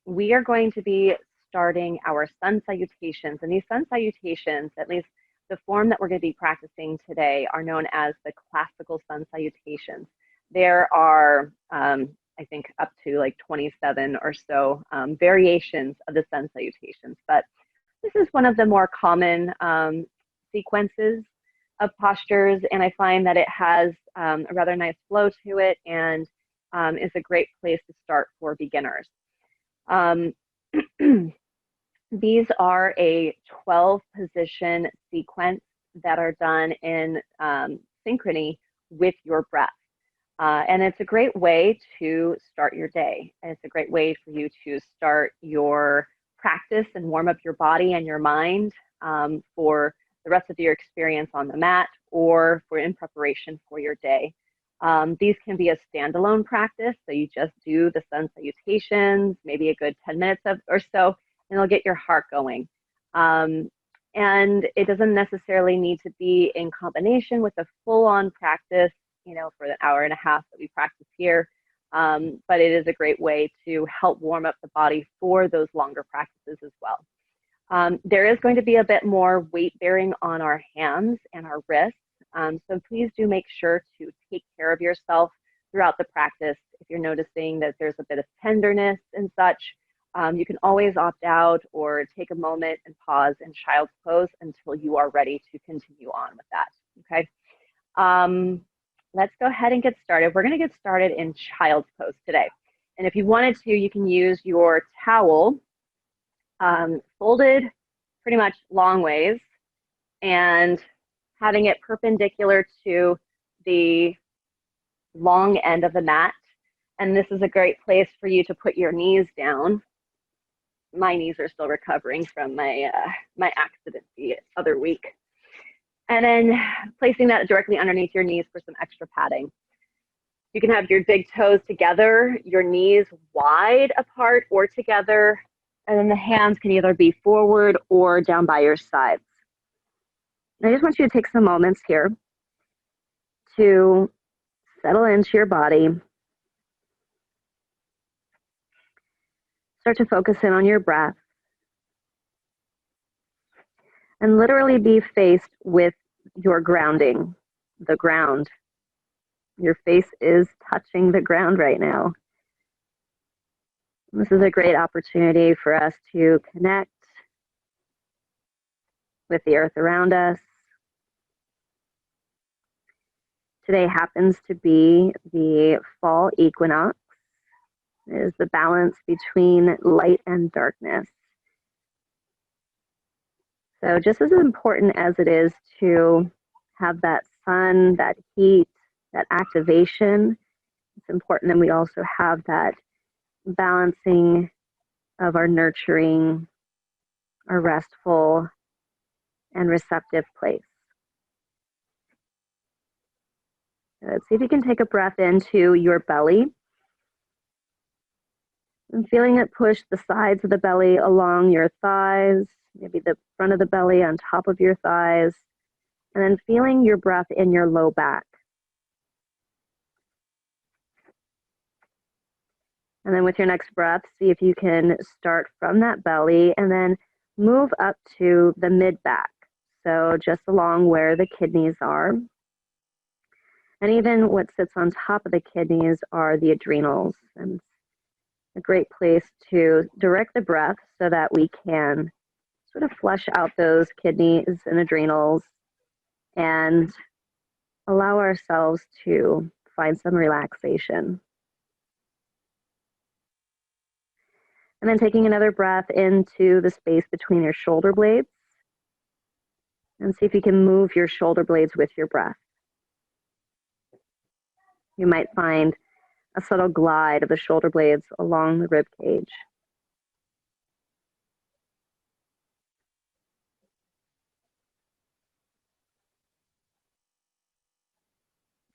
we are going to be starting our sun salutations. And these sun salutations, at least the form that we're going to be practicing today, are known as the classical sun salutations. There are, I think, up to like 27 or so variations of the sun salutations, but this is one of the more common sequences of postures, and I find that it has a rather nice flow to it and is a great place to start for beginners. These are a 12-position sequence that are done in synchrony with your breath. And it's a great way to start your day. And it's a great way for you to start your practice and warm up your body and your mind for the rest of your experience on the mat or for in preparation for your day. These can be a standalone practice, so you just do the sun salutations, maybe a good 10 minutes or so, and it'll get your heart going. And it doesn't necessarily need to be in combination with a full-on practice, you know, for the hour and a half that we practice here. But it is a great way to help warm up the body for those longer practices as well. There is going to be a bit more weight bearing on our hands and our wrists. So please do make sure to take care of yourself throughout the practice. If you're noticing that there's a bit of tenderness and such, you can always opt out or take a moment and pause in child's pose until you are ready to continue on with that, okay? Let's go ahead and get started. We're gonna get started in child's pose today. And if you wanted to, you can use your towel folded pretty much long ways and having it perpendicular to the long end of the mat. And this is a great place for you to put your knees down. My knees are still recovering from my accident the other week. And then placing that directly underneath your knees for some extra padding. You can have your big toes together, your knees wide apart or together, and then the hands can either be forward or down by your sides. And I just want you to take some moments here to settle into your body. Start to focus in on your breath. And literally be faced with your grounding, the ground. Your face is touching the ground right now. This is a great opportunity for us to connect with the earth around us. Today happens to be the fall equinox. It is the balance between light and darkness. So just as important as it is to have that sun, that heat, that activation, it's important that we also have that balancing of our nurturing, our restful, and receptive place. Let's see if you can take a breath into your belly. And feeling it push the sides of the belly along your thighs, maybe the front of the belly on top of your thighs, and then feeling your breath in your low back. And then with your next breath, see if you can start from that belly and then move up to the mid-back. So just along where the kidneys are. And even what sits on top of the kidneys are the adrenals. And a great place to direct the breath so that we can sort of flush out those kidneys and adrenals and allow ourselves to find some relaxation. And then taking another breath into the space between your shoulder blades and see if you can move your shoulder blades with your breath. You might find a subtle glide of the shoulder blades along the rib cage.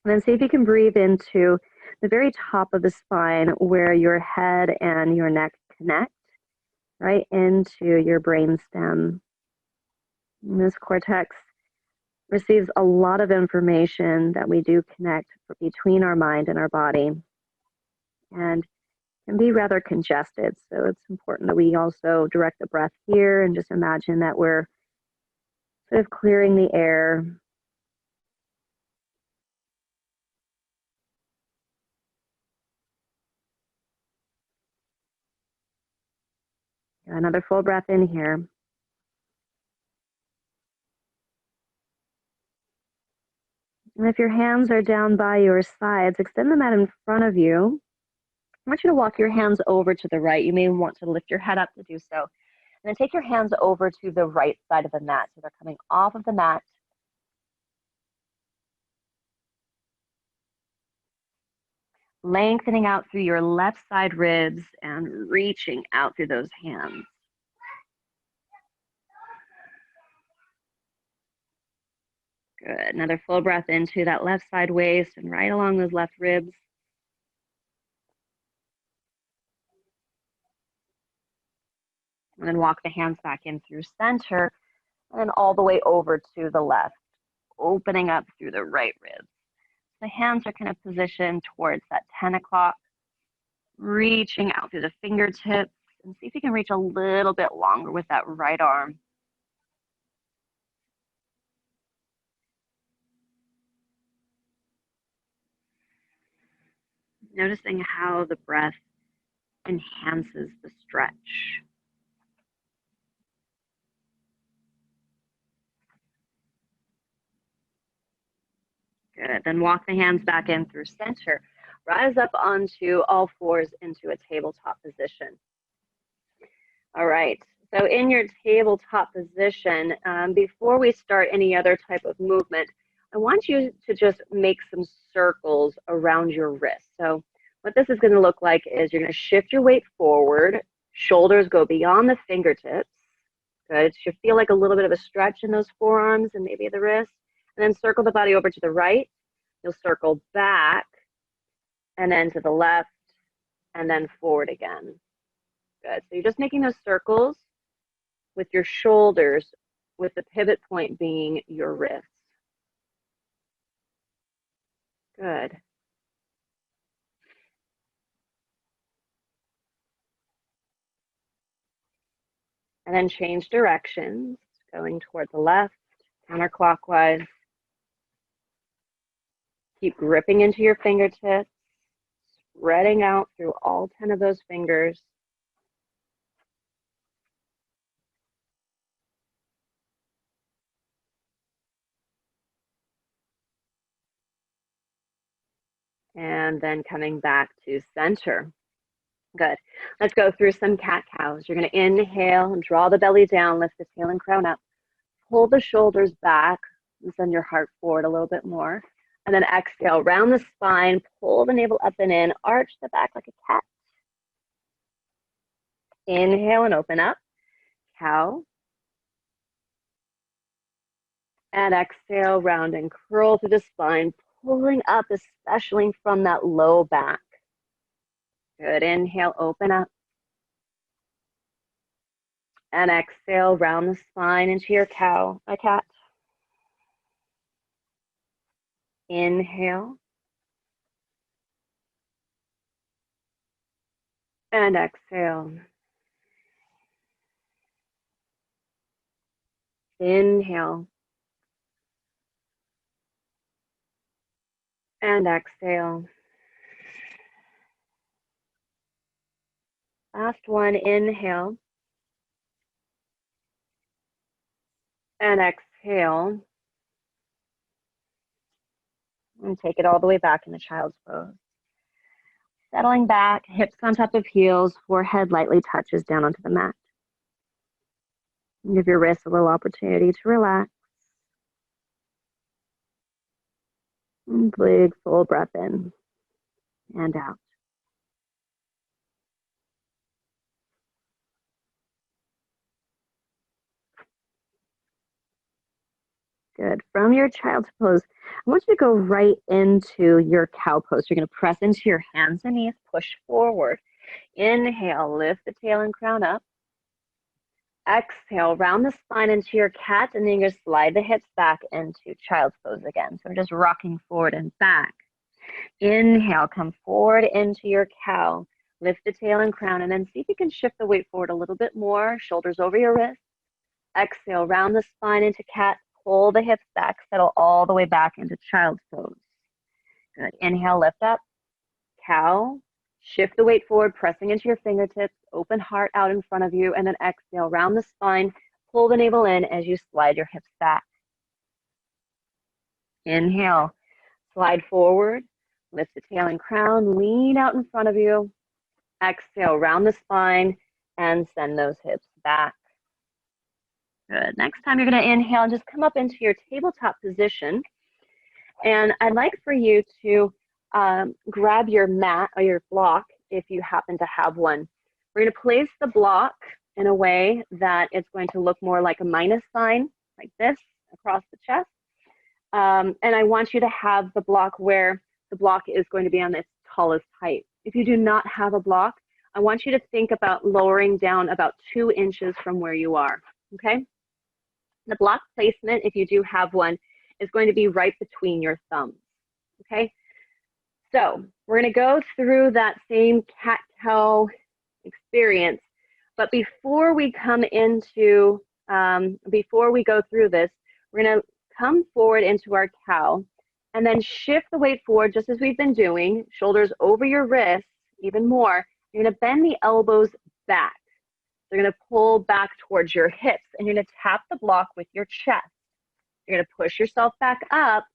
And then see if you can breathe into the very top of the spine where your head and your neck connect, right into your brainstem. And this cortex receives a lot of information that we do connect between our mind and our body. And can be rather congested. So it's important that we also direct the breath here and just imagine that we're sort of clearing the air. Another full breath in here. And if your hands are down by your sides, extend the mat in front of you. I want you to walk your hands over to the right. You may want to lift your head up to do so. And then take your hands over to the right side of the mat. So they're coming off of the mat. Lengthening out through your left side ribs and reaching out through those hands. Good. Another full breath into that left side waist and right along those left ribs. And then walk the hands back in through center and then all the way over to the left, opening up through the right ribs. The hands are kind of positioned towards that 10 o'clock, reaching out through the fingertips, and see if you can reach a little bit longer with that right arm. Noticing how the breath enhances the stretch. Good. Then walk the hands back in through center. Rise up onto all fours into a tabletop position. All right. So in your tabletop position, before we start any other type of movement, I want you to just make some circles around your wrist. So what this is going to look like is you're going to shift your weight forward. Shoulders go beyond the fingertips. Good. You should feel like a little bit of a stretch in those forearms and maybe the wrist. And then circle the body over to the right. You'll circle back and then to the left and then forward again. Good. So you're just making those circles with your shoulders, with the pivot point being your wrists. Good. And then change directions, going toward the left, counterclockwise. Keep gripping into your fingertips, spreading out through all 10 of those fingers. And then coming back to center. Good. Let's go through some cat-cows. You're going to inhale and draw the belly down, lift the tail and crown up. Pull the shoulders back and send your heart forward a little bit more. And then exhale, round the spine, pull the navel up and in, arch the back like a cat. Inhale and open up, cow. And exhale, round and curl through the spine, pulling up, especially from that low back. Good. Inhale, open up. And exhale, round the spine into your cow, a cat. Inhale. And exhale. Inhale. And exhale. Last one, inhale. And exhale. And take it all the way back into child's pose. Settling back, hips on top of heels, forehead lightly touches down onto the mat. Give your wrists a little opportunity to relax. And big full breath in and out. Good. From your child's pose, I want you to go right into your cow pose. You're going to press into your hands and knees, push forward. Inhale, lift the tail and crown up. Exhale, round the spine into your cat, and then you're going to slide the hips back into child's pose again. So we're just rocking forward and back. Inhale, come forward into your cow. Lift the tail and crown, and then see if you can shift the weight forward a little bit more. Shoulders over your wrists. Exhale, round the spine into cat. Pull the hips back. Settle all the way back into child's pose. Good. Inhale, lift up. Cow. Shift the weight forward, pressing into your fingertips. Open heart out in front of you. And then exhale, round the spine. Pull the navel in as you slide your hips back. Inhale. Slide forward. Lift the tail and crown. Lean out in front of you. Exhale, round the spine. And send those hips back. Good. Next time you're going to inhale and just come up into your tabletop position. And I'd like for you to grab your mat or your block if you happen to have one. We're going to place the block in a way that it's going to look more like a minus sign, like this, across the chest. And I want you to have the block where the block is going to be on its tallest height. If you do not have a block, I want you to think about lowering down about 2 inches from where you are, okay? The block placement, if you do have one, is going to be right between your thumbs, okay? So we're going to go through that same cat-cow experience, but before we come into, before we go through this, we're going to come forward into our cow and then shift the weight forward just as we've been doing, shoulders over your wrists, even more. You're going to bend the elbows back. You're going to pull back towards your hips, and you're going to tap the block with your chest. You're going to push yourself back up,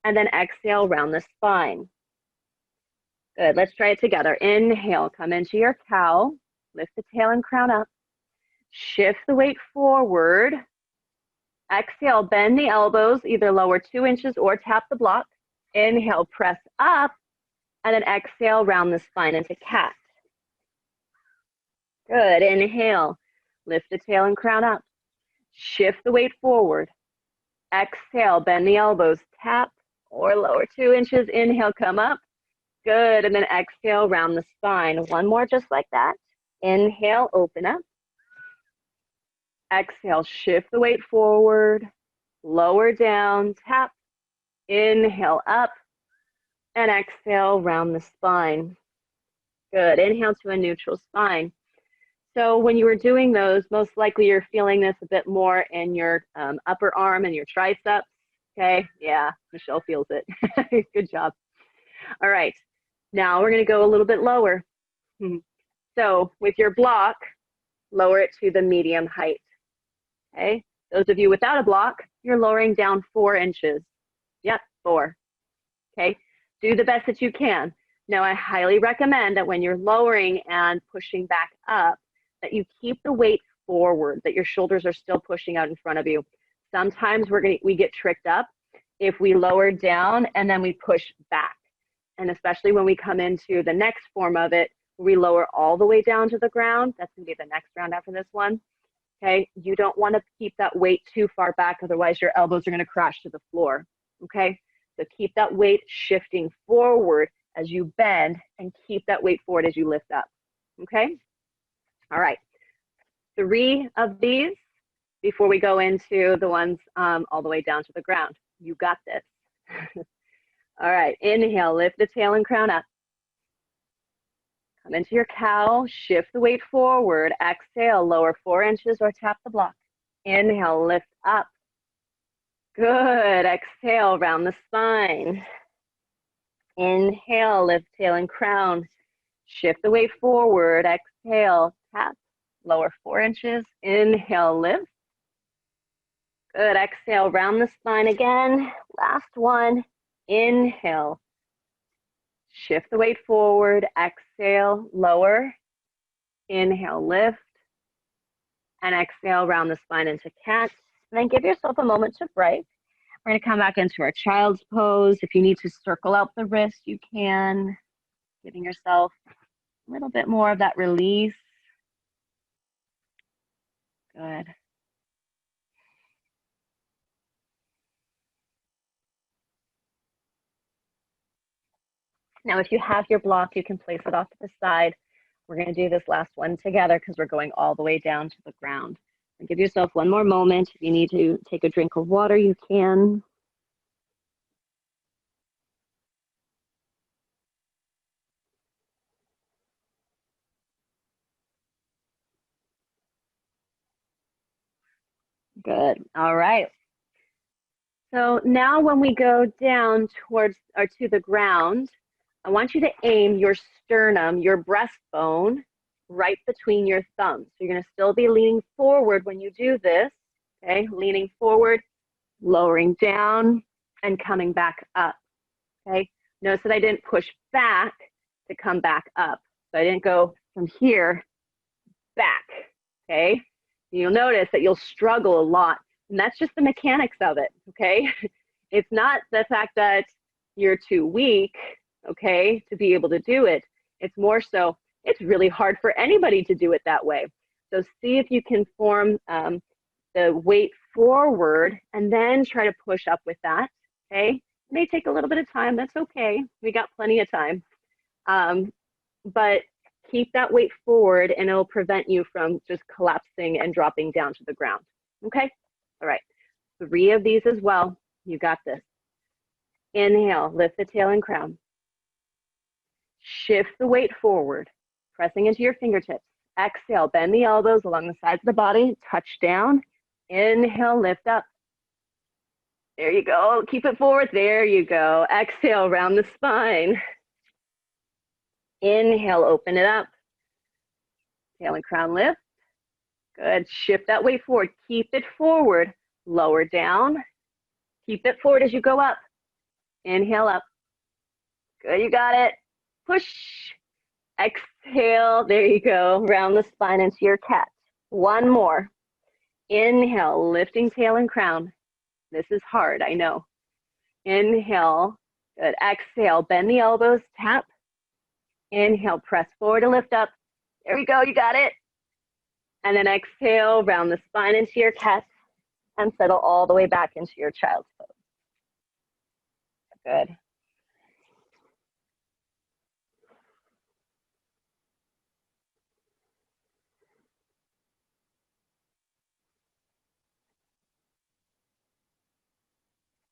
and then exhale, round the spine. Good. Let's try it together. Inhale, come into your cow. Lift the tail and crown up. Shift the weight forward. Exhale, bend the elbows, either lower 2 inches or tap the block. Inhale, press up, and then exhale, round the spine into cat. Good. Inhale, lift the tail and crown up. Shift the weight forward. Exhale, bend the elbows, tap or lower 2 inches. Inhale, come up. Good. And then exhale, round the spine. One more just like that. Inhale, open up. Exhale, shift the weight forward. Lower down, tap. Inhale, up. And exhale, round the spine. Good. Inhale to a neutral spine. So when you were doing those, most likely you're feeling this a bit more in your upper arm and your triceps. Okay, yeah, Michelle feels it. Good job. All right, now we're going to go a little bit lower. So with your block, lower it to the medium height. Okay, those of you without a block, you're lowering down 4 inches. Yep, 4. Okay, do the best that you can. Now I highly recommend that when you're lowering and pushing back up, that you keep the weight forward, that your shoulders are still pushing out in front of you. Sometimes we get tricked up if we lower down and then we push back. And especially when we come into the next form of it, we lower all the way down to the ground. That's going to be the next round after this one. Okay, you don't want to keep that weight too far back, otherwise your elbows are going to crash to the floor. Okay, so keep that weight shifting forward as you bend and keep that weight forward as you lift up. Okay. All right, 3 of these before we go into the ones all the way down to the ground. You got this. All right, inhale, lift the tail and crown up. Come into your cow, shift the weight forward. Exhale, lower 4 inches or tap the block. Inhale, lift up. Good. Exhale, round the spine. Inhale, lift tail and crown. Shift the weight forward. Exhale, tap. Lower 4 inches. Inhale, lift. Good. Exhale, round the spine again. Last one. Inhale. Shift the weight forward. Exhale, lower. Inhale, lift. And exhale, round the spine into cat. And then give yourself a moment to break. We're going to come back into our child's pose. If you need to circle out the wrist, you can. Giving yourself a little bit more of that release. Good. Now, if you have your block, you can place it off to the side. We're going to do this last one together because we're going all the way down to the ground. And give yourself one more moment. If you need to take a drink of water, you can. Good. All right. So now when we go down towards or to the ground, I want you to aim your sternum, your breastbone, right between your thumbs. So you're going to still be leaning forward when you do this, okay? Leaning forward, lowering down, and coming back up, okay? Notice that I didn't push back to come back up. So I didn't go from here back, okay? You'll notice that you'll struggle a lot, and that's just the mechanics of it, okay? It's not the fact that you're too weak, okay, to be able to do it. It's more so, it's really hard for anybody to do it that way. So see if you can form the weight forward and then try to push up with that, okay? It may take a little bit of time, that's okay. We got plenty of time. But keep that weight forward and it'll prevent you from just collapsing and dropping down to the ground, okay? All right, 3 of these as well. You got this. Inhale, lift the tail and crown. Shift the weight forward, pressing into your fingertips. Exhale, bend the elbows along the sides of the body, touch down. Inhale, lift up. There you go, keep it forward, there you go. Exhale, round the spine. Inhale, open it up. Tail and crown lift. Good, shift that weight forward, keep it forward. Lower down, keep it forward as you go up. Inhale up. Good, you got it. Push. Exhale, there you go. Round the spine into your cat. 1 more. Inhale, lifting tail and crown. This is hard, I know. Inhale, good. Exhale, bend the elbows, tap. Inhale, press forward to lift up. There we go, you got it. And then exhale, round the spine into your cat and settle all the way back into your child's pose. Good.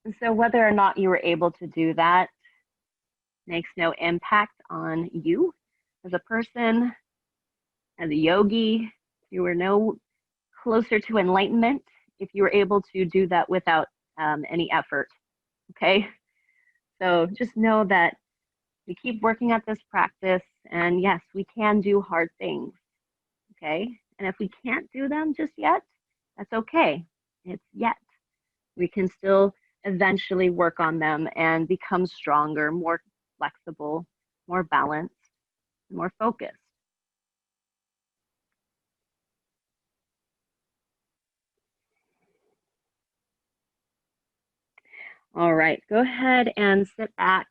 And so whether or not you were able to do that makes no impact on you as a person, as a yogi. You were no closer to enlightenment if you were able to do that without any effort, okay? So just know that we keep working at this practice, and yes, we can do hard things, okay? And if we can't do them just yet, that's okay. It's yet. We can still eventually work on them and become stronger, more flexible, more balanced, more focused. All right, go ahead and sit back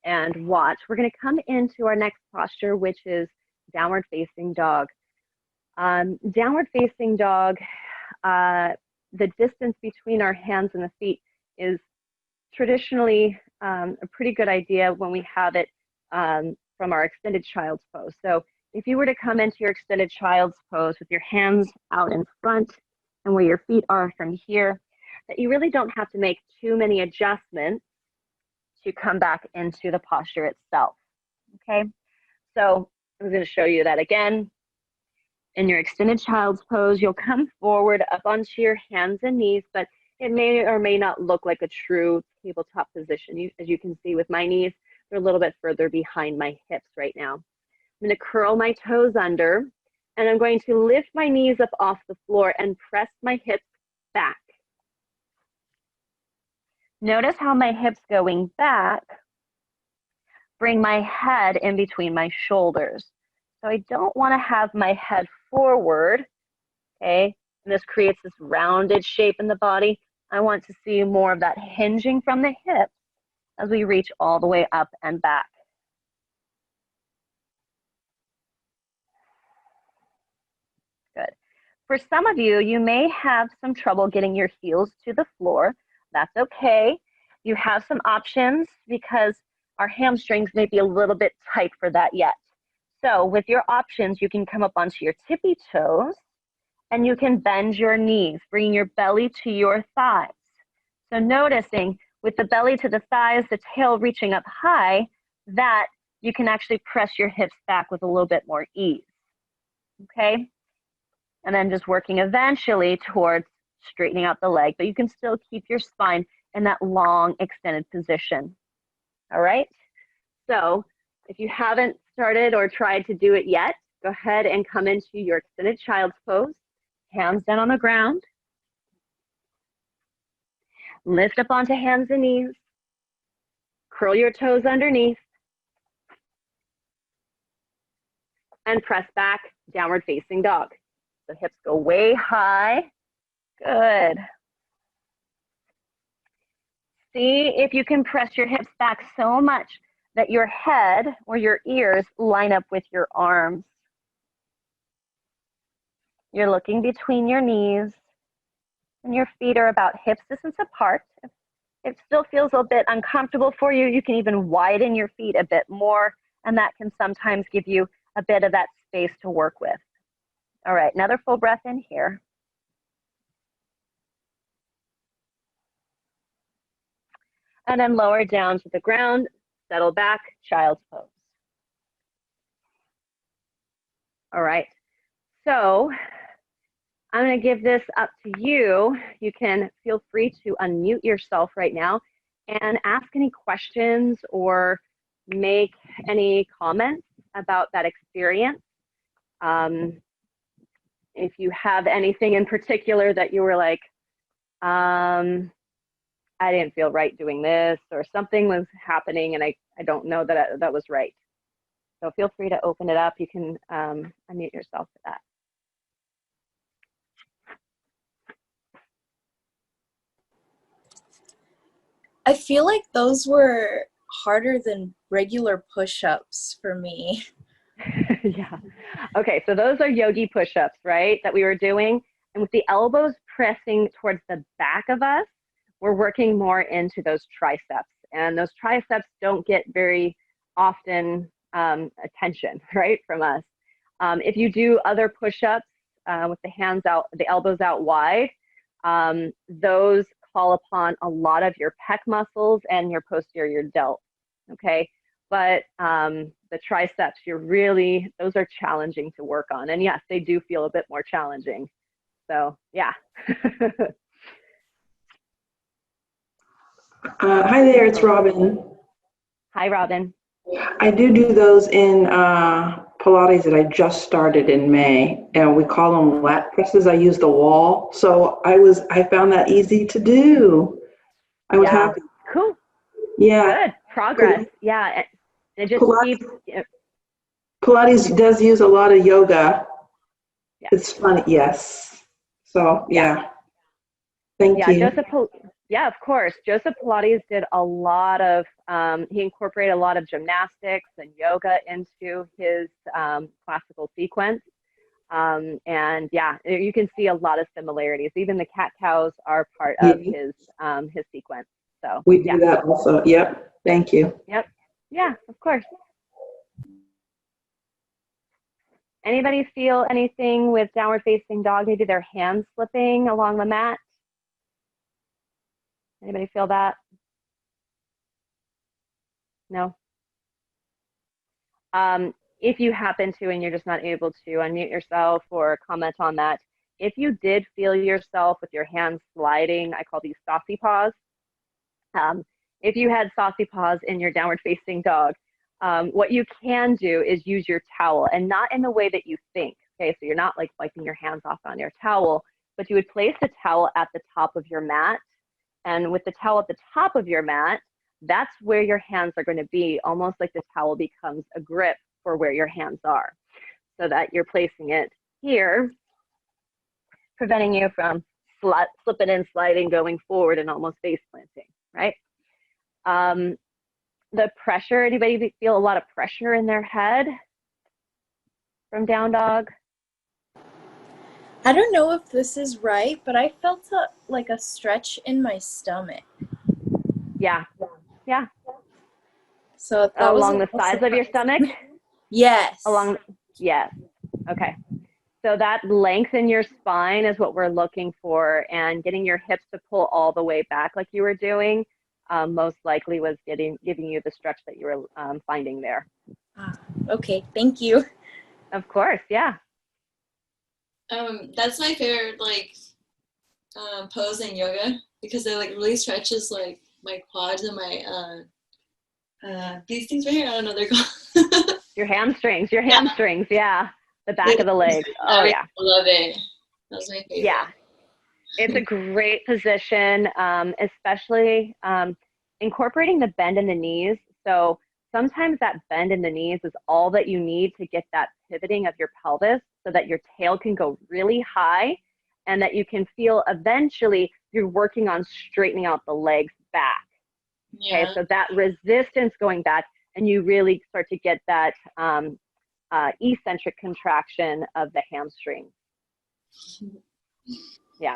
and watch. We're going to come into our next posture, which is downward facing dog. Downward facing dog, the distance between our hands and the feet is traditionally a pretty good idea when we have it from our extended child's pose. So if you were to come into your extended child's pose with your hands out in front and where your feet are from here, that you really don't have to make too many adjustments to come back into the posture itself, okay? So I'm going to show you that again. In your extended child's pose, you'll come forward up onto your hands and knees, but it may or may not look like a true tabletop position. As you can see with my knees, they're a little bit further behind my hips right now. I'm going to curl my toes under, and I'm going to lift my knees up off the floor and press my hips back. Notice how my hips going back bring my head in between my shoulders. So I don't want to have my head forward, okay? And this creates this rounded shape in the body. I want to see more of that hinging from the hips as we reach all the way up and back. Good. For some of you, you may have some trouble getting your heels to the floor. That's okay. You have some options because our hamstrings may be a little bit tight for that yet. So with your options, you can come up onto your tippy toes and you can bend your knees, bringing your belly to your thighs. So noticing with the belly to the thighs, the tail reaching up high, that you can actually press your hips back with a little bit more ease, okay? And then just working eventually towards straightening out the leg, but you can still keep your spine in that long extended position. All right. So if you haven't started or tried to do it yet, go ahead and come into your extended child's pose, hands down on the ground. Lift up onto hands and knees. Curl your toes underneath. And press back, downward facing dog. The hips go way high. Good. See if you can press your hips back so much that your head or your ears line up with your arms. You're looking between your knees and your feet are about hips distance apart. If it still feels a bit uncomfortable for you, you can even widen your feet a bit more, and that can sometimes give you a bit of that space to work with. All right, another full breath in here. And then lower down to the ground, settle back, child's pose. All right, so I'm gonna give this up to you. You can feel free to unmute yourself right now and ask any questions or make any comments about that experience. If you have anything in particular that you were like, I didn't feel right doing this, or something was happening and I don't know that that was right. So feel free to open it up. You can unmute yourself for that. I feel like those were harder than regular push-ups for me. Yeah. Okay, so those are yogi push-ups, right, that we were doing. And with the elbows pressing towards the back of us, we're working more into those triceps. And those triceps don't get very often attention, right, from us. If you do other push-ups with the hands out, the elbows out wide, those call upon a lot of your pec muscles and your posterior delt, okay? But the triceps, those are challenging to work on. And yes, they do feel a bit more challenging. So yeah. Hi there, it's Robin. Hi, Robin. I do those in Pilates that I just started in May, and we call them lat presses. I use the wall, so I found that easy to do. I was happy. Cool. Yeah. Good progress. Yeah. It just keeps. Pilates does use a lot of yoga. Yeah. It's fun. Yes. So yeah. Thank you. Yeah, of course. Joseph Pilates did a lot of, he incorporated a lot of gymnastics and yoga into his classical sequence. And yeah, you can see a lot of similarities. Even the cat cows are part of his sequence. So we do that also. Yep. Thank you. Yep. Yeah, of course. Anybody feel anything with downward facing dog? Maybe their hands slipping along the mat? Anybody feel that? No? If you happen to and you're just not able to unmute yourself or comment on that, if you did feel yourself with your hands sliding, I call these saucy paws. If you had saucy paws in your downward facing dog, what you can do is use your towel, and not in the way that you think. Okay, so you're not like wiping your hands off on your towel, but you would place the towel at the top of your mat. And with the towel at the top of your mat, that's where your hands are going to be, almost like the towel becomes a grip for where your hands are, so that you're placing it here, preventing you from slipping and sliding, going forward and almost face planting, right? The pressure, anybody feel a lot of pressure in their head from down dog? I don't know if this is right, but I felt like a stretch in my stomach. Yeah. So that was along the sides of your stomach? Yes. Yes. Okay. So that length in your spine is what we're looking for, and getting your hips to pull all the way back like you were doing most likely was giving you the stretch that you were finding there. Okay, thank you. Of course, yeah. That's my favorite, pose in yoga because it like really stretches like my quads and my these things right here. I don't know what they're called. Your hamstrings. Yeah, the back of the legs. Oh I yeah, love it. That's my favorite. yeah. It's a great position, especially incorporating the bend in the knees. So sometimes that bend in the knees is all that you need to get that pivoting of your pelvis so that your tail can go really high and that you can feel eventually you're working on straightening out the legs back. Yeah. Okay, so that resistance going back and you really start to get that eccentric contraction of the hamstring. Yeah.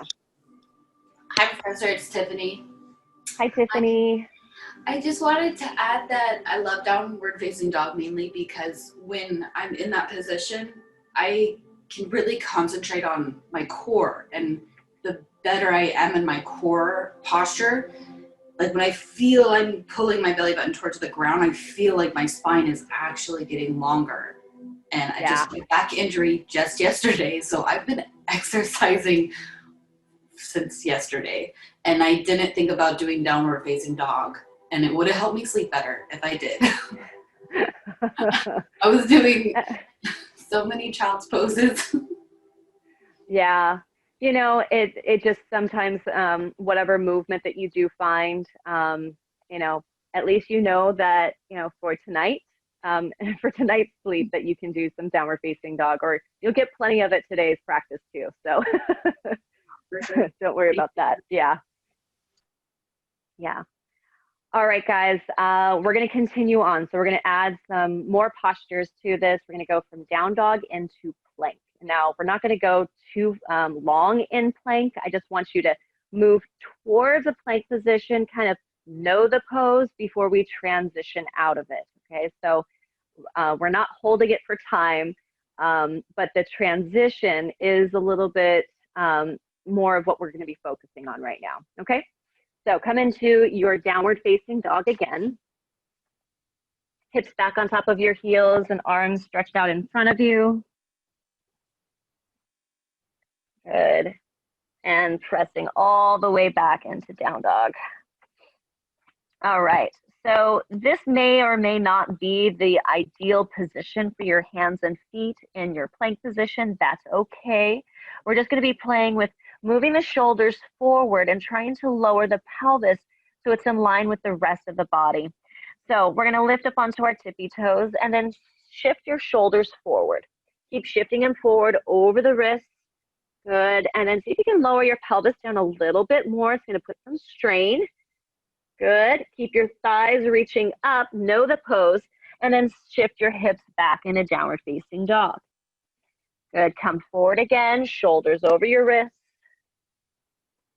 Hi, Professor. It's Tiffany. Hi, Tiffany. I just wanted to add that I love downward facing dog mainly because when I'm in that position, I can really concentrate on my core. And the better I am in my core posture, like when I feel I'm pulling my belly button towards the ground, I feel like my spine is actually getting longer. And I just had a back injury just yesterday, so I've been exercising since yesterday, and I didn't think about doing downward facing dog, and it would have helped me sleep better if I did. I was doing so many child's poses. Yeah, you know, it just sometimes whatever movement that you do find, you know, at least you know that, you know, for tonight, for tonight's sleep that you can do some downward facing dog, or you'll get plenty of it today's practice too. So don't worry about that. Yeah. Yeah. All right, guys, we're going to continue on. So we're going to add some more postures to this. We're going to go from down dog into plank. Now, we're not going to go too long in plank. I just want you to move towards a plank position, kind of know the pose before we transition out of it. Okay, so we're not holding it for time, but the transition is a little bit more of what we're going to be focusing on right now. Okay, so come into your downward facing dog again. Hips back on top of your heels and arms stretched out in front of you. Good. And pressing all the way back into down dog. All right. So this may or may not be the ideal position for your hands and feet in your plank position. That's okay. We're just going to be playing with moving the shoulders forward and trying to lower the pelvis so it's in line with the rest of the body. So we're going to lift up onto our tippy toes and then shift your shoulders forward. Keep shifting them forward over the wrists. Good. And then see if you can lower your pelvis down a little bit more. It's going to put some strain. Good. Keep your thighs reaching up. Know the pose. And then shift your hips back in a downward facing dog. Good. Come forward again. Shoulders over your wrists.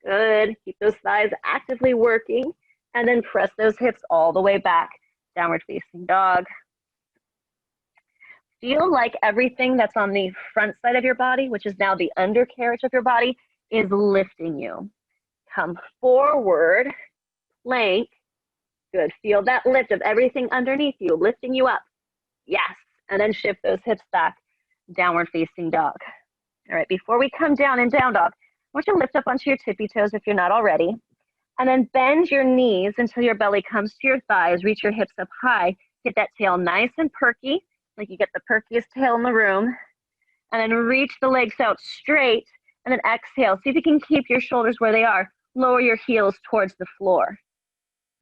Good. Keep those thighs actively working. And then press those hips all the way back. Downward facing dog. Feel like everything that's on the front side of your body, which is now the undercarriage of your body, is lifting you. Come forward. Plank. Good. Feel that lift of everything underneath you, lifting you up. Yes. And then shift those hips back, downward facing dog. All right. Before we come down in down dog, I want you to lift up onto your tippy toes if you're not already. And then bend your knees until your belly comes to your thighs. Reach your hips up high. Get that tail nice and perky, like you get the perkiest tail in the room. And then reach the legs out straight. And then exhale. See if you can keep your shoulders where they are. Lower your heels towards the floor.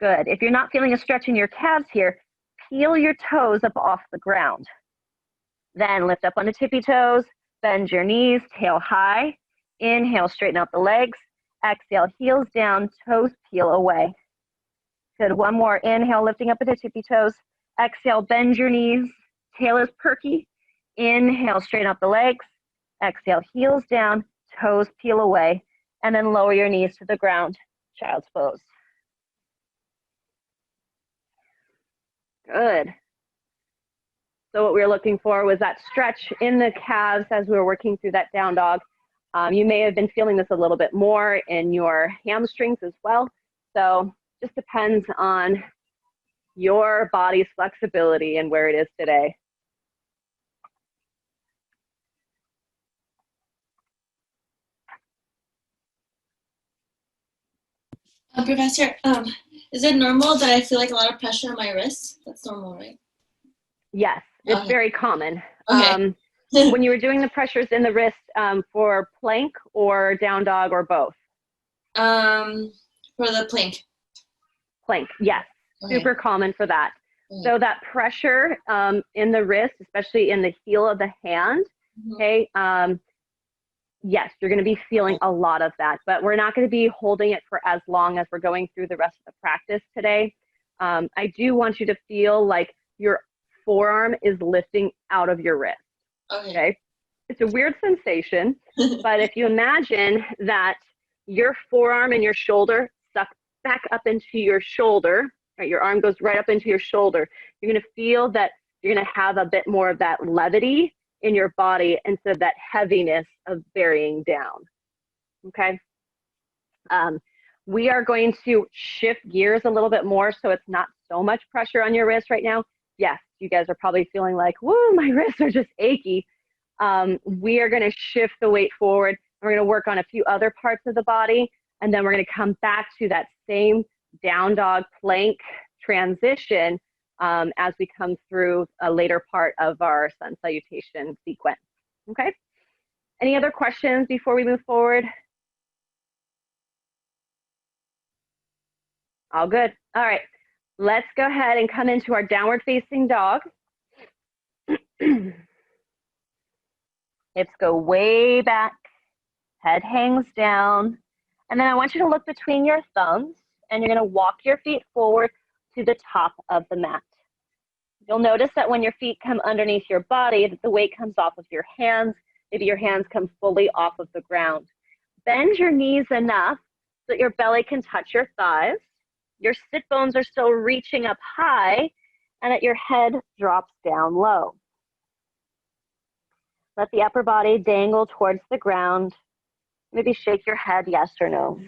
Good. If you're not feeling a stretch in your calves here, peel your toes up off the ground. Then lift up on the tippy toes, bend your knees, tail high. Inhale, straighten out the legs. Exhale, heels down, toes peel away. Good. One more. Inhale, lifting up at the tippy toes. Exhale, bend your knees. Tail is perky. Inhale, straighten out the legs. Exhale, heels down, toes peel away. And then lower your knees to the ground. Child's pose. Good. So what we were looking for was that stretch in the calves as we were working through that down dog. You may have been feeling this a little bit more in your hamstrings as well. So just depends on your body's flexibility and where it is today. Professor, is it normal that I feel like a lot of pressure on my wrists? That's normal, right? Yes, it's Okay. very common. Okay. When you were doing the pressures in the wrist for plank or down dog or both? For the plank. Plank, yes, Okay. super common for that. Okay. So that pressure in the wrist, especially in the heel of the hand, okay, yes, you're going to be feeling a lot of that, but we're not going to be holding it for as long as we're going through the rest of the practice today. I do want you to feel like your forearm is lifting out of your wrist. Okay. It's a weird sensation, but if you imagine that your forearm and your shoulder suck back up into your shoulder, right? Your arm goes right up into your shoulder. You're going to feel that you're going to have a bit more of that levity in your body instead of that heaviness of bearing down. Okay. We are going to shift gears a little bit more so it's not so much pressure on your wrist right now. Yes, you guys are probably feeling like, whoa, my wrists are just achy. We are going to shift the weight forward. We're going to work on a few other parts of the body, and then we're going to come back to that same down dog plank transition as we come through a later part of our sun salutation sequence. Okay? Any other questions before we move forward? All good. All right. Let's go ahead and come into our downward facing dog. Hips go way back, head hangs down, and then I want you to look between your thumbs, and you're going to walk your feet forward to the top of the mat. You'll notice that when your feet come underneath your body, that the weight comes off of your hands. Maybe your hands come fully off of the ground. Bend your knees enough so that your belly can touch your thighs. Your sit bones are still reaching up high, and that your head drops down low. Let the upper body dangle towards the ground. Maybe shake your head yes or no.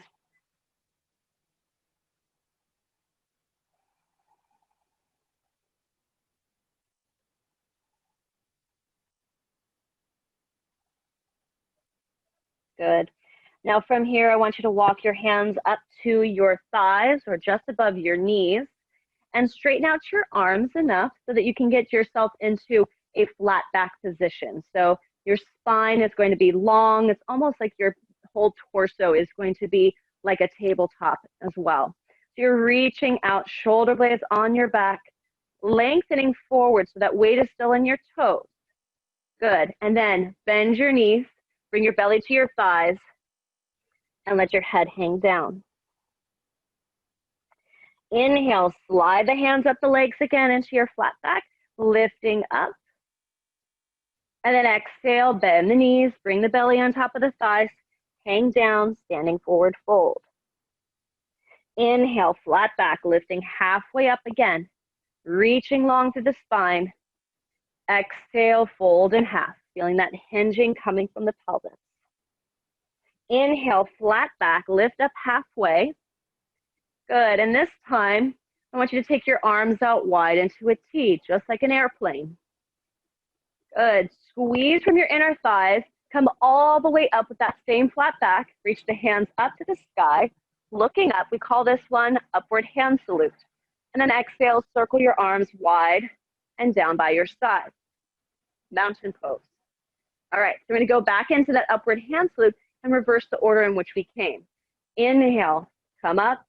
Good. Now from here, I want you to walk your hands up to your thighs or just above your knees and straighten out your arms enough so that you can get yourself into a flat back position. So your spine is going to be long. It's almost like your whole torso is going to be like a tabletop as well. So you're reaching out, shoulder blades on your back, lengthening forward so that weight is still in your toes. Good. And then bend your knees, bring your belly to your thighs, and let your head hang down. Inhale, slide the hands up the legs again into your flat back, lifting up. And then exhale, bend the knees, bring the belly on top of the thighs, hang down, standing forward fold. Inhale, flat back, lifting halfway up again, reaching long through the spine. Exhale, fold in half, feeling that hinging coming from the pelvis. Inhale, flat back, lift up halfway. Good, and this time, I want you to take your arms out wide into a T, just like an airplane. Good, squeeze from your inner thighs, come all the way up with that same flat back, reach the hands up to the sky, looking up, we call this one upward hand salute. And then exhale, circle your arms wide and down by your side. Mountain pose. All right, so we're gonna go back into that upward hand salute and reverse the order in which we came. Inhale, come up,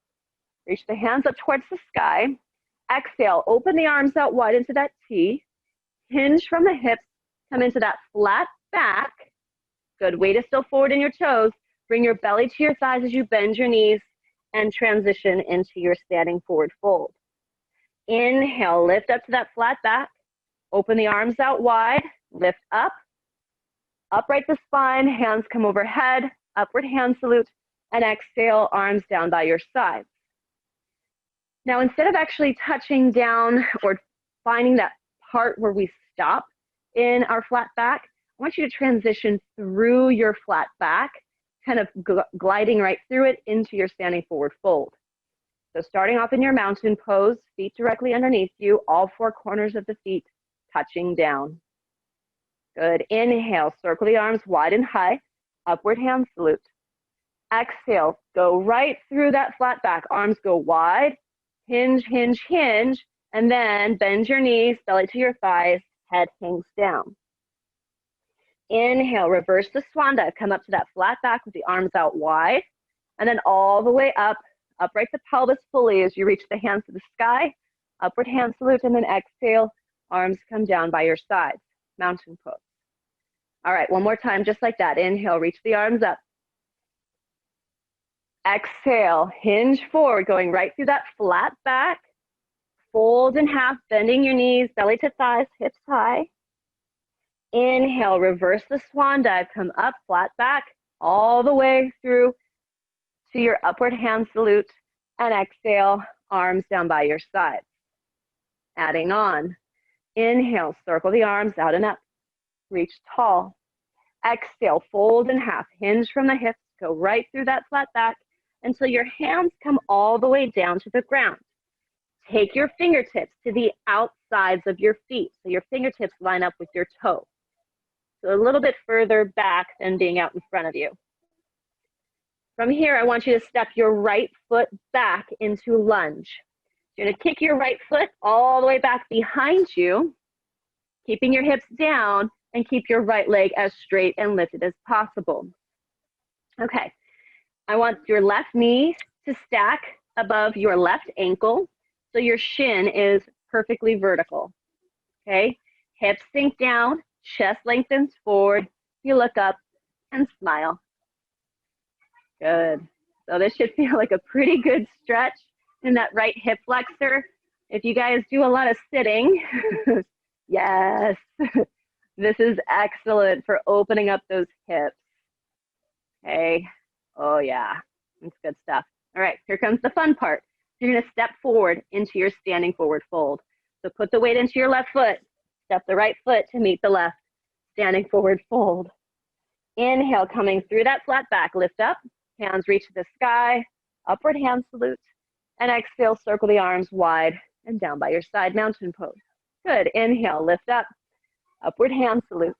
reach the hands up towards the sky. Exhale, open the arms out wide into that T. Hinge from the hips, come into that flat back. Good, weight is still forward in your toes. Bring your belly to your thighs as you bend your knees and transition into your standing forward fold. Inhale, lift up to that flat back. Open the arms out wide, lift up. Upright the spine, hands come overhead, upward hand salute, and exhale, arms down by your sides. Now, instead of actually touching down or finding that part where we stop in our flat back, I want you to transition through your flat back, kind of gliding right through it into your standing forward fold. So starting off in your mountain pose, feet directly underneath you, all four corners of the feet touching down. Good. Inhale, circle the arms wide and high, upward hand salute. Exhale, go right through that flat back. Arms go wide, hinge, hinge, hinge, and then bend your knees, belly to your thighs, head hangs down. Inhale, reverse the swan dive. Come up to that flat back with the arms out wide, and then all the way up, upright the pelvis fully as you reach the hands to the sky, upward hand salute, and then exhale, arms come down by your sides, mountain pose. All right, one more time, just like that. Inhale, reach the arms up. Exhale, hinge forward, going right through that flat back. Fold in half, bending your knees, belly to thighs, hips high. Inhale, reverse the swan dive, come up, flat back, all the way through to your upward hand salute. And exhale, arms down by your sides. Adding on. Inhale, circle the arms out and up. Reach tall. Exhale, fold in half, hinge from the hips, go right through that flat back until your hands come all the way down to the ground. Take your fingertips to the outsides of your feet, so your fingertips line up with your toe. So a little bit further back than being out in front of you. From here, I want you to step your right foot back into lunge. You're gonna kick your right foot all the way back behind you, keeping your hips down, and keep your right leg as straight and lifted as possible. Okay, I want your left knee to stack above your left ankle, so your shin is perfectly vertical, okay? Hips sink down, chest lengthens forward, you look up and smile. Good. So this should feel like a pretty good stretch in that right hip flexor. If you guys do a lot of sitting, yes, this is excellent for opening up those hips. Okay, oh yeah, that's good stuff. All right, here comes the fun part. You're gonna step forward into your standing forward fold. So put the weight into your left foot, step the right foot to meet the left, standing forward fold. Inhale, coming through that flat back, lift up, hands reach to the sky, upward hand salute, and exhale, circle the arms wide and down by your side, mountain pose. Good, inhale, lift up, upward hand salute.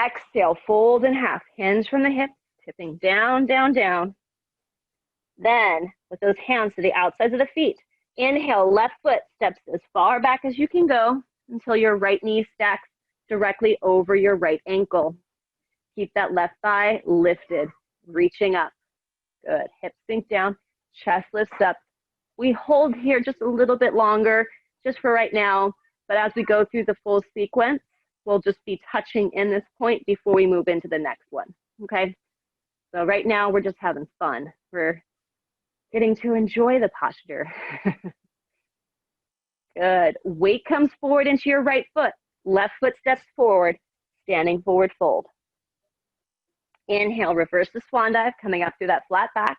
Exhale, fold in half, hinge from the hips, tipping down, down, down. Then, with those hands to the outsides of the feet, inhale, left foot steps as far back as you can go until your right knee stacks directly over your right ankle. Keep that left thigh lifted, reaching up. Good, hips sink down, chest lifts up. We hold here just a little bit longer, just for right now, but as we go through the full sequence, we'll just be touching in this point before we move into the next one, okay? So right now, we're just having fun. We're getting to enjoy the posture. Good. Weight comes forward into your right foot. Left foot steps forward, standing forward fold. Inhale, reverse the swan dive, coming up through that flat back,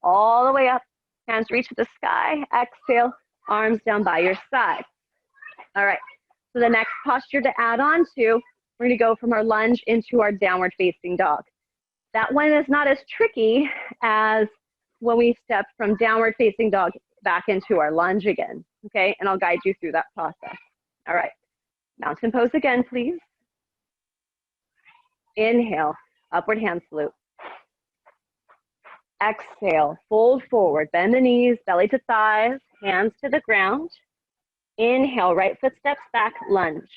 all the way up. Hands reach to the sky. Exhale, arms down by your side. All right. So the next posture to add on to, we're gonna go from our lunge into our downward facing dog. That one is not as tricky as when we step from downward facing dog back into our lunge again, okay? And I'll guide you through that process. All right, mountain pose again, please. Inhale, upward hand salute. Exhale, fold forward, bend the knees, belly to thighs, hands to the ground. Inhale, right foot steps back, lunge.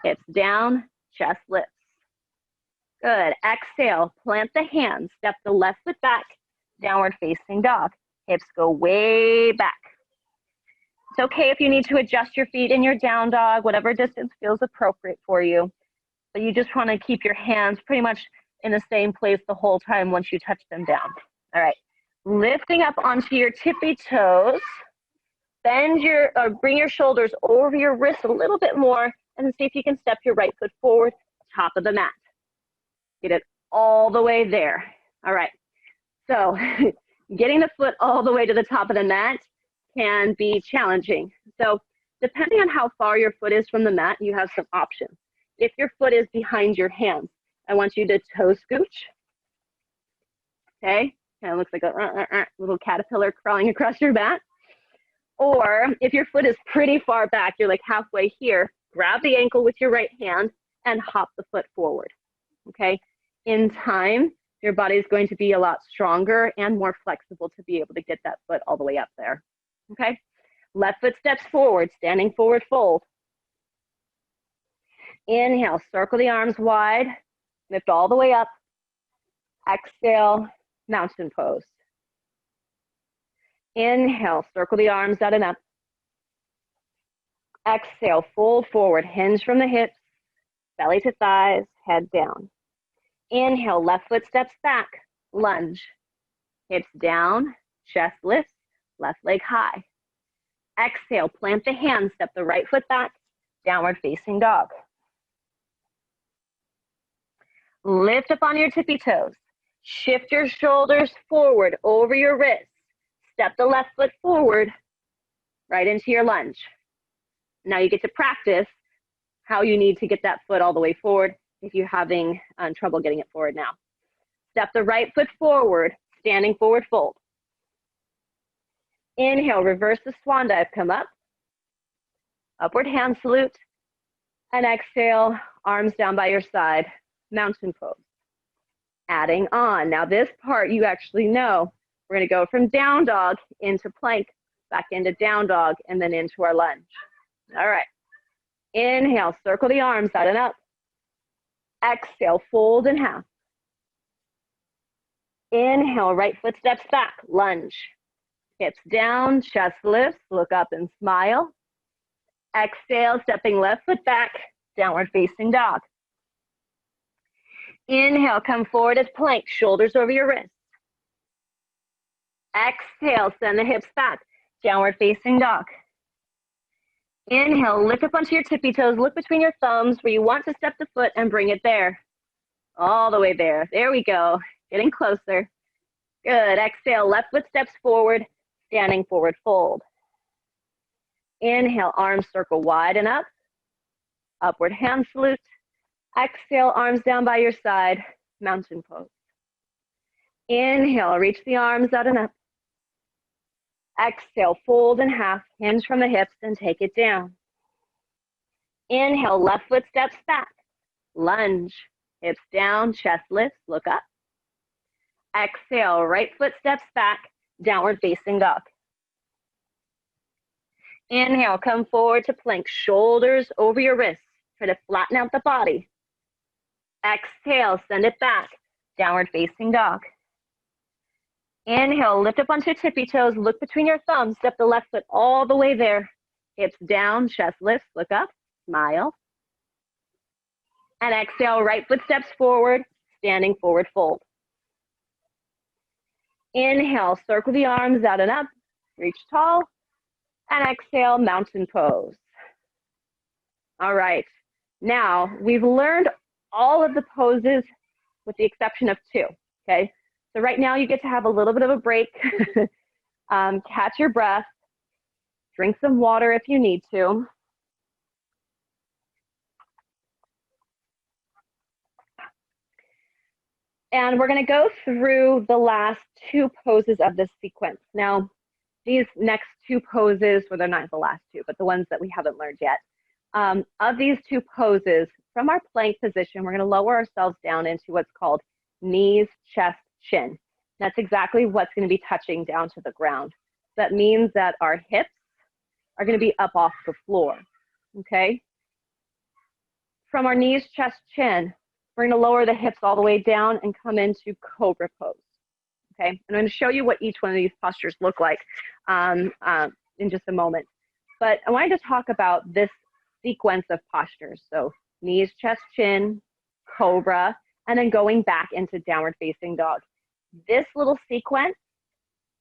Hips down, chest lifts. Good, exhale, plant the hands, step the left foot back, downward facing dog. Hips go way back. It's okay if you need to adjust your feet in your down dog, whatever distance feels appropriate for you. But you just want to keep your hands pretty much in the same place the whole time once you touch them down. All right, lifting up onto your tippy toes. Bend your, or bring your shoulders over your wrists a little bit more and see if you can step your right foot forward, top of the mat. Get it all the way there. All right. So getting the foot all the way to the top of the mat can be challenging. So depending on how far your foot is from the mat, you have some options. If your foot is behind your hands, I want you to toe scooch. Okay, kind of looks like a little caterpillar crawling across your mat. Or if your foot is pretty far back, you're like halfway here, grab the ankle with your right hand and hop the foot forward. Okay, in time, your body is going to be a lot stronger and more flexible to be able to get that foot all the way up there. Okay? Left foot steps forward, standing forward fold. Inhale, circle the arms wide, lift all the way up. Exhale, mountain pose. Inhale, circle the arms out and up. Exhale, fold forward, hinge from the hips, belly to thighs, head down. Inhale, left foot steps back, lunge. Hips down, chest lifts, left leg high. Exhale, plant the hands, step the right foot back, downward facing dog. Lift up on your tippy toes. Shift your shoulders forward over your wrists. Step the left foot forward, right into your lunge. Now you get to practice how you need to get that foot all the way forward if you're having trouble getting it forward now. Step the right foot forward, standing forward fold. Inhale, reverse the swan dive, come up. Upward hand salute. And exhale, arms down by your side, mountain pose. Adding on. Now this part you actually know. We're going to go from down dog into plank, back into down dog, and then into our lunge. All right. Inhale, circle the arms out and up. Exhale, fold in half. Inhale, right foot steps back, lunge. Hips down, chest lifts, look up and smile. Exhale, stepping left foot back, downward facing dog. Inhale, come forward as plank, shoulders over your wrists. Exhale, send the hips back, downward facing dog. Inhale, lift up onto your tippy toes, look between your thumbs where you want to step the foot and bring it there. All the way there. There we go. Getting closer. Good. Exhale, left foot steps forward, standing forward fold. Inhale, arms circle wide and up. Upward hand salute. Exhale, arms down by your side, mountain pose. Inhale, reach the arms out and up. Exhale, fold in half, hinge from the hips and take it down. Inhale, left foot steps back, lunge, hips down, chest lifts, look up. Exhale, right foot steps back, downward facing dog. Inhale, come forward to plank, shoulders over your wrists. Try to flatten out the body. Exhale, send it back, downward facing dog. Inhale, lift up onto your tippy toes, look between your thumbs, step the left foot all the way there. Hips down, chest lifts, look up, smile. And exhale, right foot steps forward, standing forward fold. Inhale, circle the arms out and up, reach tall. And exhale, mountain pose. All right, now we've learned all of the poses with the exception of two, okay? So right now you get to have a little bit of a break, catch your breath, drink some water if you need to. And we're gonna go through the last two poses of this sequence. Now, these next two poses, well, they're not the last two, but the ones that we haven't learned yet. Of these two poses, from our plank position, we're gonna lower ourselves down into what's called knees, chest, chin. That's exactly what's gonna be touching down to the ground. That means that our hips are gonna be up off the floor, okay? From our knees, chest, chin, we're gonna lower the hips all the way down and come into cobra pose, okay? I'm gonna show you what each one of these postures look like in just a moment. But I wanted to talk about this sequence of postures. So knees, chest, chin, cobra, and then going back into downward facing dog. This little sequence,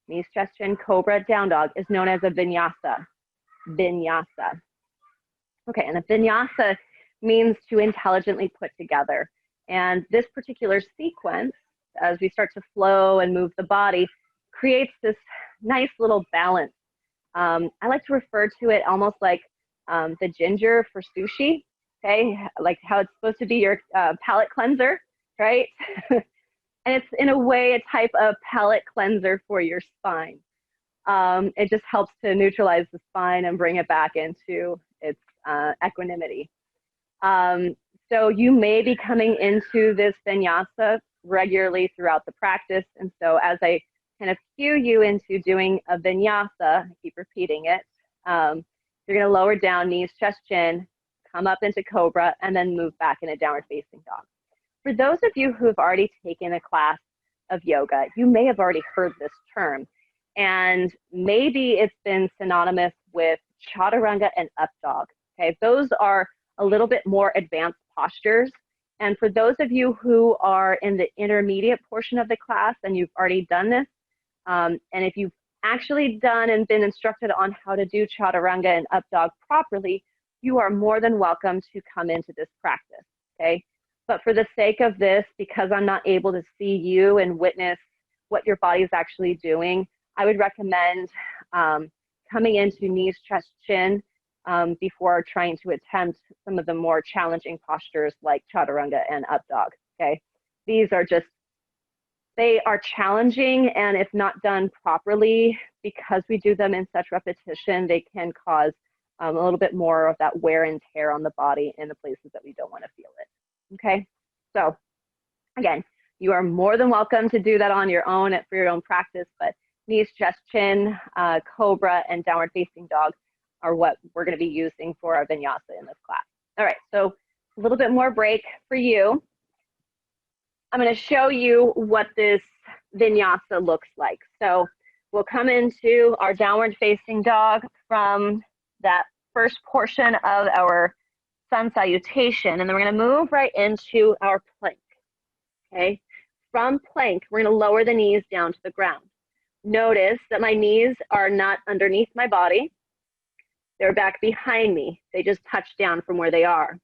knees, chest, chin, cobra, down dog, is known as a vinyasa. Vinyasa. Okay, and a vinyasa means to intelligently put together. And this particular sequence, as we start to flow and move the body, creates this nice little balance. I like to refer to it almost like the ginger for sushi, okay? Like how it's supposed to be your palate cleanser, right? And it's in a way a type of palate cleanser for your spine. It just helps to neutralize the spine and bring it back into its equanimity. So you may be coming into this vinyasa regularly throughout the practice. And so as I kind of cue you into doing a vinyasa, I keep repeating it, you're going to lower down, knees, chest, chin, come up into cobra, and then move back into downward facing dog. For those of you who have already taken a class of yoga, you may have already heard this term, and maybe it's been synonymous with chaturanga and up dog. Okay, those are a little bit more advanced postures. And for those of you who are in the intermediate portion of the class and you've already done this, and if you've actually done and been instructed on how to do chaturanga and up dog properly, you are more than welcome to come into this practice, okay? But for the sake of this, because I'm not able to see you and witness what your body is actually doing, I would recommend coming into knees, chest, chin before trying to attempt some of the more challenging postures like chaturanga and up dog, okay? These are just, they are challenging, and if not done properly, because we do them in such repetition, they can cause a little bit more of that wear and tear on the body in the places that we don't want to feel it, okay? So again, you are more than welcome to do that on your own for your own practice, but knees, chest, chin, cobra, and downward facing dog are what we're going to be using for our vinyasa in this class. All right, so a little bit more break for you. I'm going to show you what this vinyasa looks like. So we'll come into our downward facing dog from that first portion of our sun salutation, and then we're going to move right into our plank. Okay, from plank, we're going to lower the knees down to the ground. Notice that my knees are not underneath my body. They're back behind me. They just touch down from where they are.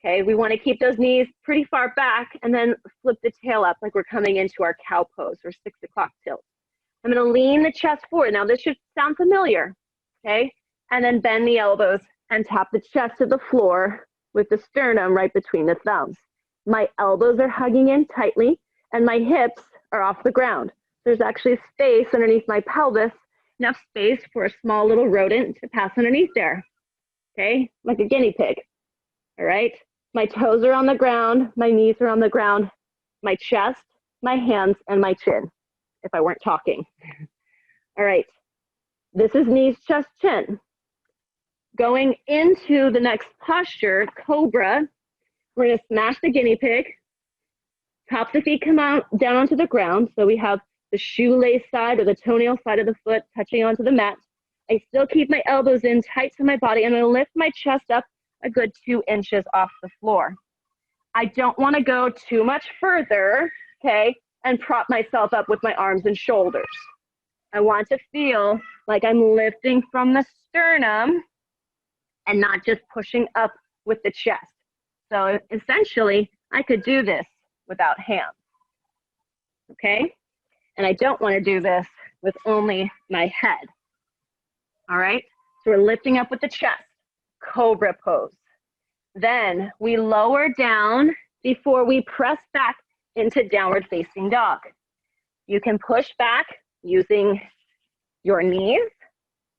Okay, we want to keep those knees pretty far back and then flip the tail up like we're coming into our cow pose or 6 o'clock tilt. I'm going to lean the chest forward. Now this should sound familiar, okay? And then bend the elbows and tap the chest to the floor with the sternum right between the thumbs. My elbows are hugging in tightly and my hips are off the ground. There's actually space underneath my pelvis, enough space for a small little rodent to pass underneath there, okay? Like a guinea pig, all right? My toes are on the ground, my knees are on the ground, my chest, my hands, and my chin, if I weren't talking. All right, this is knees, chest, chin. Going into the next posture, cobra, we're gonna smash the guinea pig, top the feet come out down onto the ground, so we have the shoelace side or the toenail side of the foot touching onto the mat. I still keep my elbows in tight to my body. I'm gonna lift my chest up a good 2 inches off the floor. I don't wanna go too much further, okay, and prop myself up with my arms and shoulders. I want to feel like I'm lifting from the sternum and not just pushing up with the chest. So essentially, I could do this without hands, okay? And I don't want to do this with only my head, all right? So we're lifting up with the chest, cobra pose. Then we lower down before we press back into downward facing dog. You can push back using your knees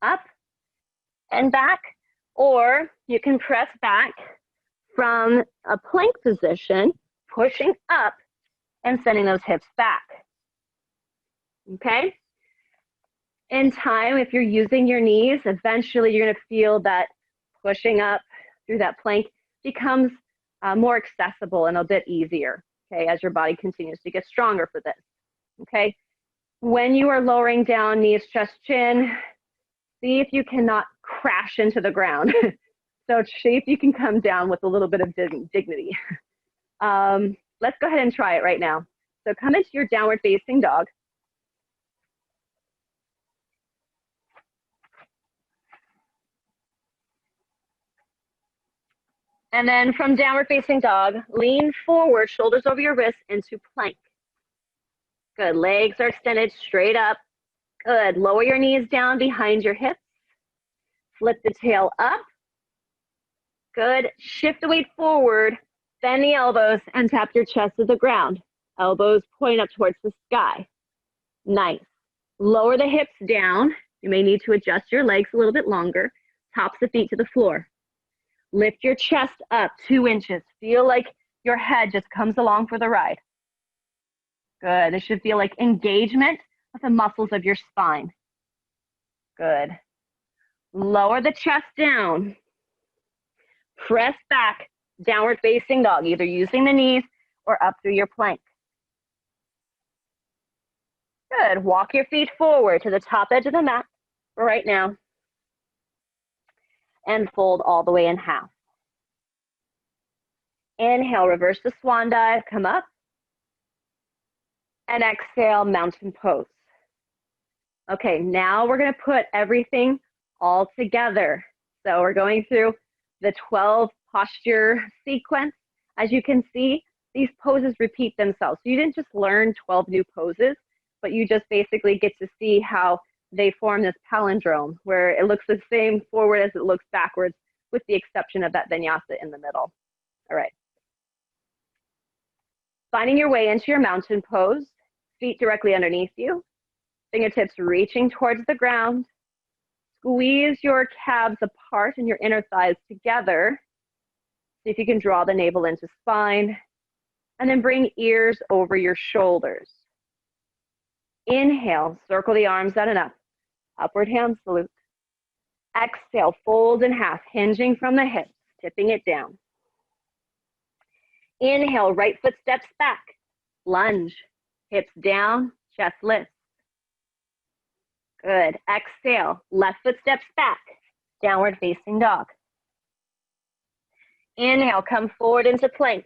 up and back, or you can press back from a plank position, pushing up and sending those hips back. Okay? In time, if you're using your knees, eventually you're going to feel that pushing up through that plank becomes more accessible and a bit easier, okay, as your body continues to get stronger for this, okay? When you are lowering down, knees, chest, chin, see if you cannot crash into the ground. So see if you can come down with a little bit of dignity. Let's go ahead and try it right now. So come into your downward facing dog. And then from downward facing dog, lean forward, shoulders over your wrists into plank. Good, legs are extended straight up. Good, lower your knees down behind your hips. Flip the tail up. Good, shift the weight forward, bend the elbows and tap your chest to the ground. Elbows point up towards the sky. Nice. Lower the hips down. You may need to adjust your legs a little bit longer. Tops the feet to the floor. Lift your chest up 2 inches. Feel like your head just comes along for the ride. Good. It should feel like engagement of the muscles of your spine. Good. Lower the chest down. Press back, downward facing dog, either using the knees or up through your plank. Good. Walk your feet forward to the top edge of the mat for right now. And fold all the way in half. Inhale, reverse the swan dive, come up. And exhale, mountain pose. Okay, now we're going to put everything all together. So we're going through the 12 posture sequence. As you can see, these poses repeat themselves. So you didn't just learn 12 new poses, but you just basically get to see how they form this palindrome where it looks the same forward as it looks backwards, with the exception of that vinyasa in the middle. All right. Finding your way into your mountain pose, feet directly underneath you, fingertips reaching towards the ground. Squeeze your calves apart and your inner thighs together. See if you can draw the navel into spine. And then bring ears over your shoulders. Inhale, circle the arms out and up. Upward hand salute. Exhale, fold in half, hinging from the hips, tipping it down. Inhale, right foot steps back. Lunge, hips down, chest lifts. Good. Exhale, left foot steps back. Downward facing dog. Inhale, come forward into plank.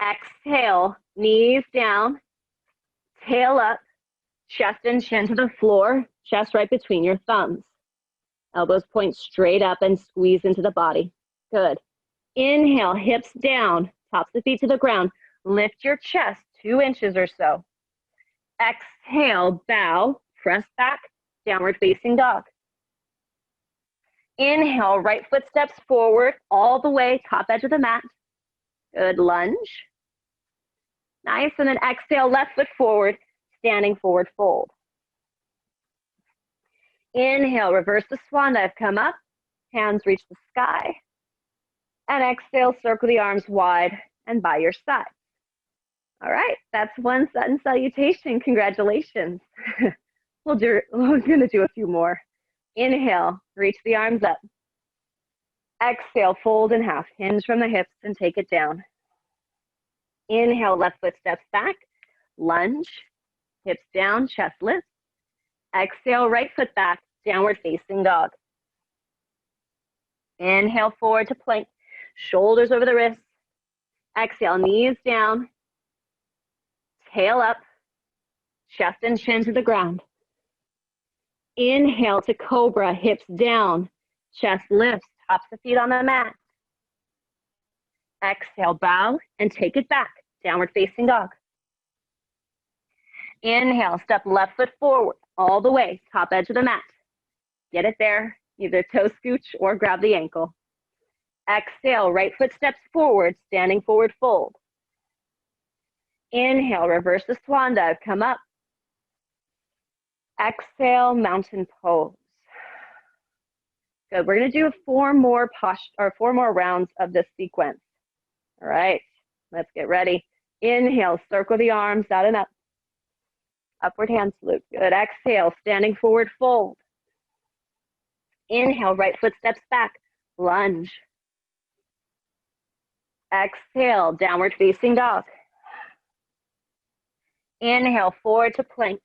Exhale, knees down, tail up, chest and chin to the floor, chest right between your thumbs. Elbows point straight up and squeeze into the body. Good. Inhale, hips down, tops of the feet to the ground. Lift your chest 2 inches or so. Exhale, bow, press back, downward facing dog. Inhale, right foot steps forward, all the way, top edge of the mat. Good, lunge. Nice, and then exhale, left foot forward, standing forward fold. Inhale, reverse the swan dive, come up, hands reach the sky. And exhale, circle the arms wide and by your side. All right, that's one sun salutation. Congratulations. We're gonna do a few more. Inhale, reach the arms up. Exhale, fold in half, hinge from the hips and take it down. Inhale, left foot steps back, lunge, hips down, chest lifts. Exhale, right foot back, downward facing dog. Inhale, forward to plank, shoulders over the wrists. Exhale, knees down, tail up, chest and chin to the ground. Inhale to cobra, hips down, chest lifts, tops the feet on the mat. Exhale, bow and take it back, downward facing dog. Inhale, step left foot forward, all the way, top edge of the mat. Get it there, either toe scooch or grab the ankle. Exhale, right foot steps forward, standing forward fold. Inhale, reverse the swan dive, come up. Exhale, mountain pose. Good, we're gonna do 4 more rounds of this sequence. All right, let's get ready. Inhale, circle the arms out and up. Upward hand salute, good. Exhale, standing forward fold. Inhale, right foot steps back, lunge. Exhale, downward facing dog. Inhale, forward to plank.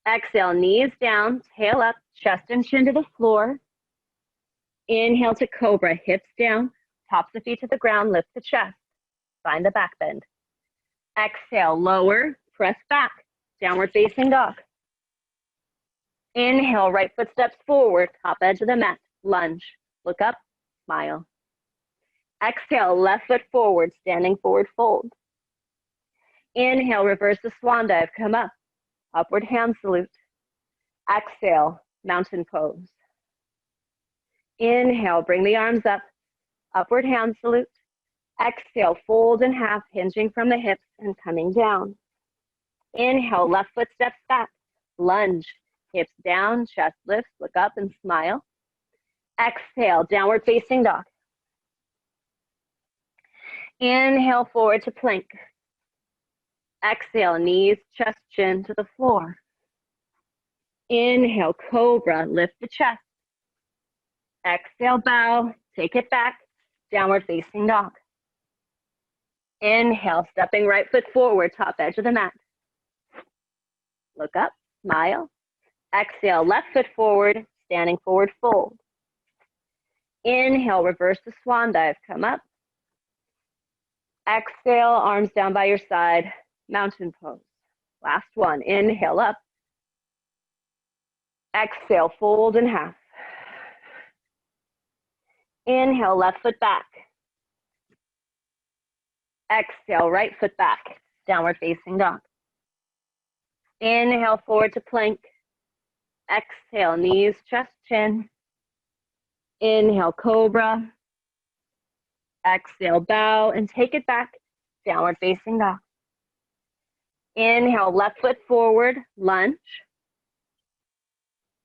Exhale, knees down, tail up, chest and chin to the floor. Inhale to cobra, hips down, tops the feet to the ground, lift the chest. Find the back bend. Exhale, lower, press back, downward facing dog. Inhale, right foot steps forward, top edge of the mat, lunge. Look up, smile. Exhale, left foot forward, standing forward fold. Inhale, reverse the swan dive, come up. Upward hand salute. Exhale, mountain pose. Inhale, bring the arms up. Upward hand salute. Exhale, fold in half, hinging from the hips and coming down. Inhale, left foot steps back. Lunge, hips down, chest lifts, look up and smile. Exhale, downward facing dog. Inhale forward to plank. Exhale, knees, chest, chin to the floor. Inhale, cobra, lift the chest. Exhale, bow, take it back, downward facing dog. Inhale, stepping right foot forward, top edge of the mat. Look up, smile. Exhale, left foot forward, standing forward fold. Inhale, reverse the swan dive, come up. Exhale, arms down by your side, mountain pose. Last one, inhale up. Exhale, fold in half. Inhale, left foot back. Exhale, right foot back, downward facing dog. Inhale, forward to plank. Exhale, knees, chest, chin. Inhale, cobra. Exhale, bow, and take it back, downward facing dog. Inhale, left foot forward, lunge.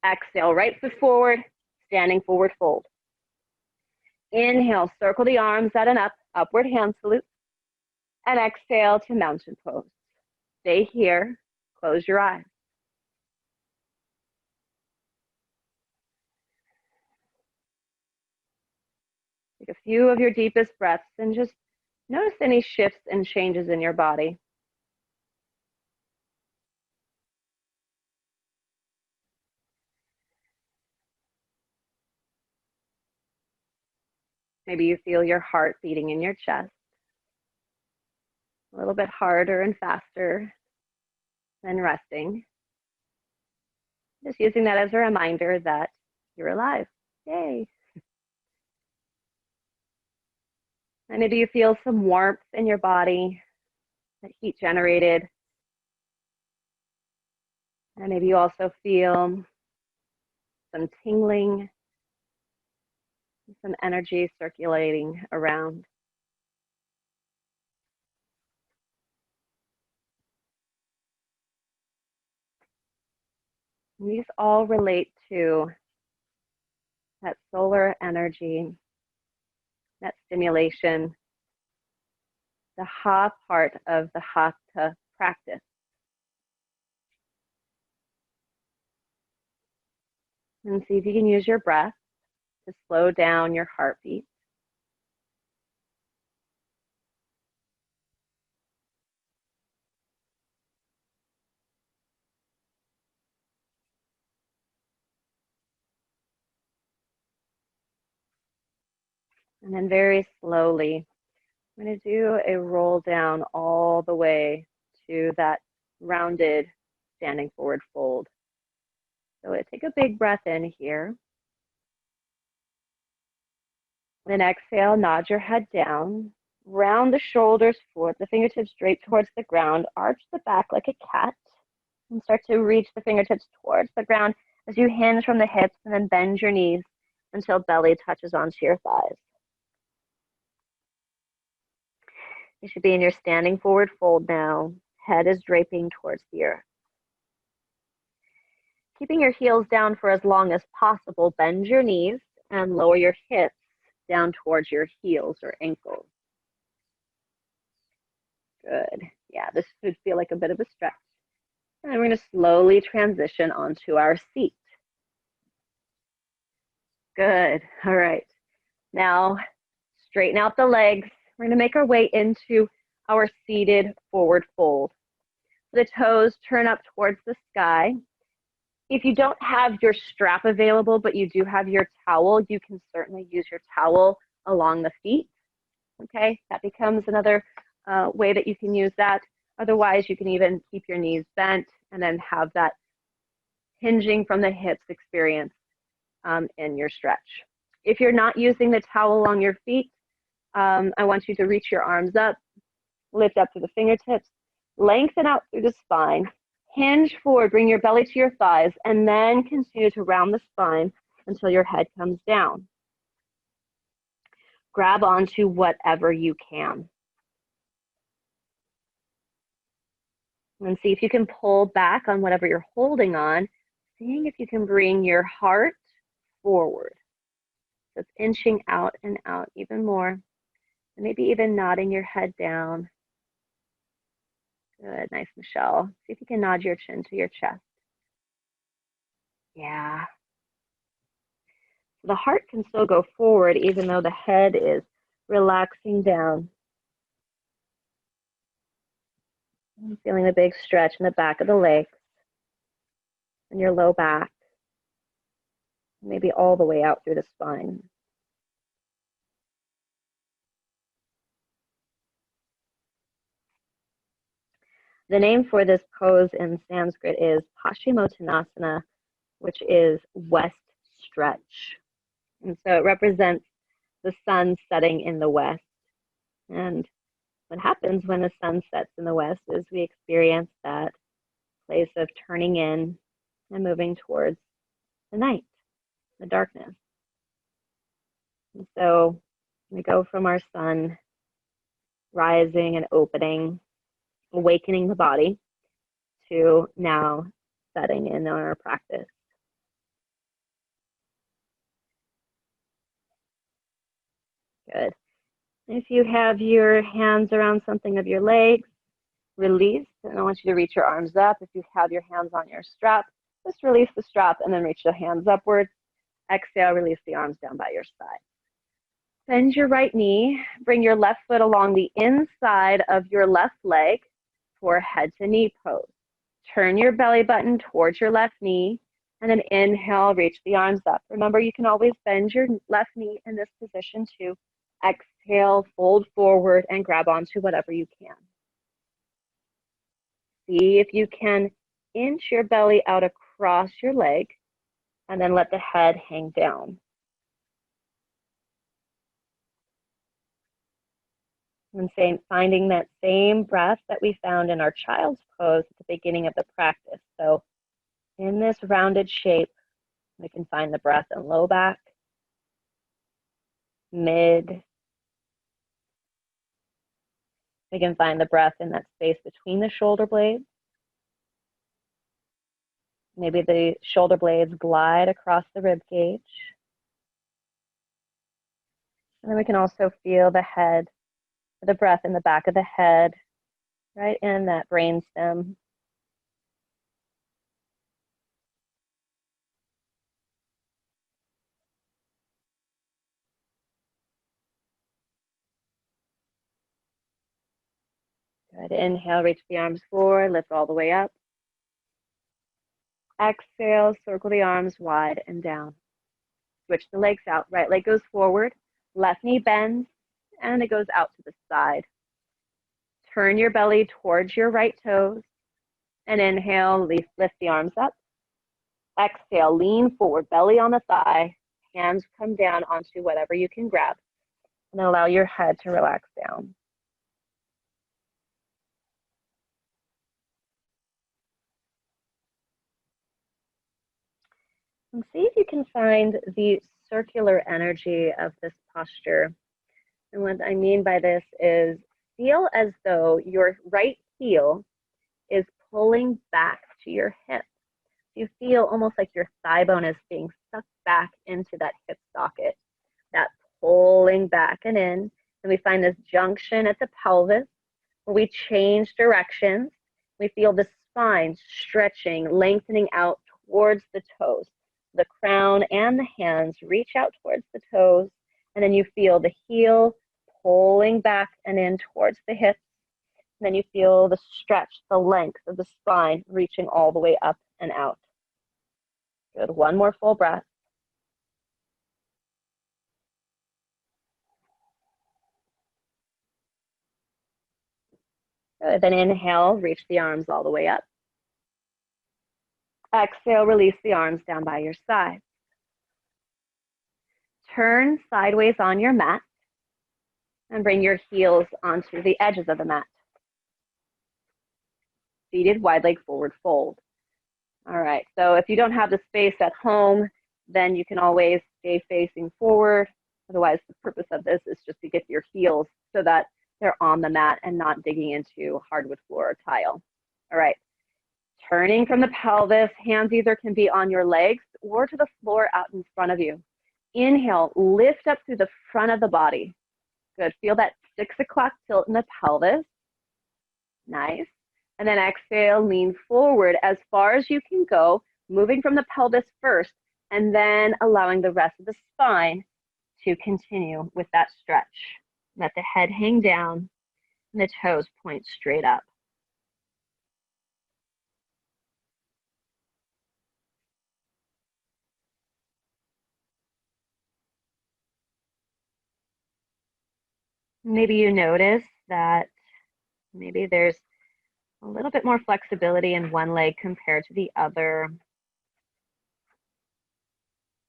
Exhale, right foot forward, standing forward fold. Inhale, circle the arms at an up, upward hand salute. And exhale to mountain pose. Stay here, close your eyes. Take a few of your deepest breaths and just notice any shifts and changes in your body. Maybe you feel your heart beating in your chest, a little bit harder and faster than resting. Just using that as a reminder that you're alive. Yay. And maybe you feel some warmth in your body, that heat generated. And maybe you also feel some tingling, some energy circulating around. And these all relate to that solar energy, that stimulation, the Ha part of the Hatha practice. And see if you can use your breath to slow down your heartbeat. And then very slowly, I'm going to do a roll down all the way to that rounded standing forward fold. So take a big breath in here. Then exhale, nod your head down, round the shoulders forward, the fingertips straight towards the ground, arch the back like a cat, and start to reach the fingertips towards the ground as you hinge from the hips and then bend your knees until belly touches onto your thighs. You should be in your standing forward fold now. Head is draping towards the earth. Keeping your heels down for as long as possible, bend your knees and lower your hips down towards your heels or ankles. Good. Yeah, this should feel like a bit of a stretch. And we're going to slowly transition onto our seat. Good. All right. Now, straighten out the legs. We're going to make our way into our seated forward fold. The toes turn up towards the sky. If you don't have your strap available, but you do have your towel, you can certainly use your towel along the feet. Okay, that becomes another way that you can use that. Otherwise, you can even keep your knees bent and then have that hinging from the hips experience in your stretch. If you're not using the towel along your feet, I want you to reach your arms up, lift up to the fingertips, lengthen out through the spine, hinge forward, bring your belly to your thighs, and then continue to round the spine until your head comes down. Grab onto whatever you can. And see if you can pull back on whatever you're holding on, seeing if you can bring your heart forward. So it's inching out and out even more. And maybe even nodding your head down. Good, nice, Michelle. See if you can nod your chin to your chest. Yeah. The heart can still go forward even though the head is relaxing down. I'm feeling a big stretch in the back of the legs and your low back, maybe all the way out through the spine. The name for this pose in Sanskrit is Paschimottanasana, which is west stretch. And so it represents the sun setting in the west. And what happens when the sun sets in the west is we experience that place of turning in and moving towards the night, the darkness. And so we go from our sun rising and opening, awakening the body, to now setting in on our practice. Good. If you have your hands around something of your legs, release, and I want you to reach your arms up. If you have your hands on your strap, just release the strap and then reach the hands upwards. Exhale, release the arms down by your side. Bend your right knee, bring your left foot along the inside of your left leg for head to knee pose. Turn your belly button towards your left knee, and then inhale, reach the arms up. Remember, you can always bend your left knee in this position too. Exhale, fold forward, and grab onto whatever you can. See if you can inch your belly out across your leg, and then let the head hang down. And finding that same breath that we found in our child's pose at the beginning of the practice. So in this rounded shape, we can find the breath in low back, mid. We can find the breath in that space between the shoulder blades. Maybe the shoulder blades glide across the rib cage. And then we can also feel the head, the breath in the back of the head, right in that brain stem. Good. Inhale, reach the arms forward, lift all the way up. Exhale, circle the arms wide and down. Switch the legs out. Right leg goes forward, left knee bends, and it goes out to the side. Turn your belly towards your right toes, and inhale, lift the arms up. Exhale, lean forward, belly on the thigh, hands come down onto whatever you can grab, and allow your head to relax down. And see if you can find the circular energy of this posture. And what I mean by this is feel as though your right heel is pulling back to your hip. You feel almost like your thigh bone is being sucked back into that hip socket, that pulling back and in. And we find this junction at the pelvis where we change directions. We feel the spine stretching, lengthening out towards the toes. The crown and the hands reach out towards the toes, and then you feel the heel pulling back and in towards the hips. And then you feel the stretch, the length of the spine reaching all the way up and out. Good. One more full breath. Good. Then inhale, reach the arms all the way up. Exhale, release the arms down by your side. Turn sideways on your mat and bring your heels onto the edges of the mat. Seated, wide leg forward fold. All right, so if you don't have the space at home, then you can always stay facing forward. Otherwise, the purpose of this is just to get your heels so that they're on the mat and not digging into hardwood floor or tile. All right. Turning from the pelvis, hands either can be on your legs or to the floor out in front of you. Inhale, lift up through the front of the body. Good. Feel that 6 o'clock tilt in the pelvis. Nice. And then exhale, lean forward as far as you can go, moving from the pelvis first, and then allowing the rest of the spine to continue with that stretch. Let the head hang down and the toes point straight up. Maybe you notice that maybe there's a little bit more flexibility in one leg compared to the other.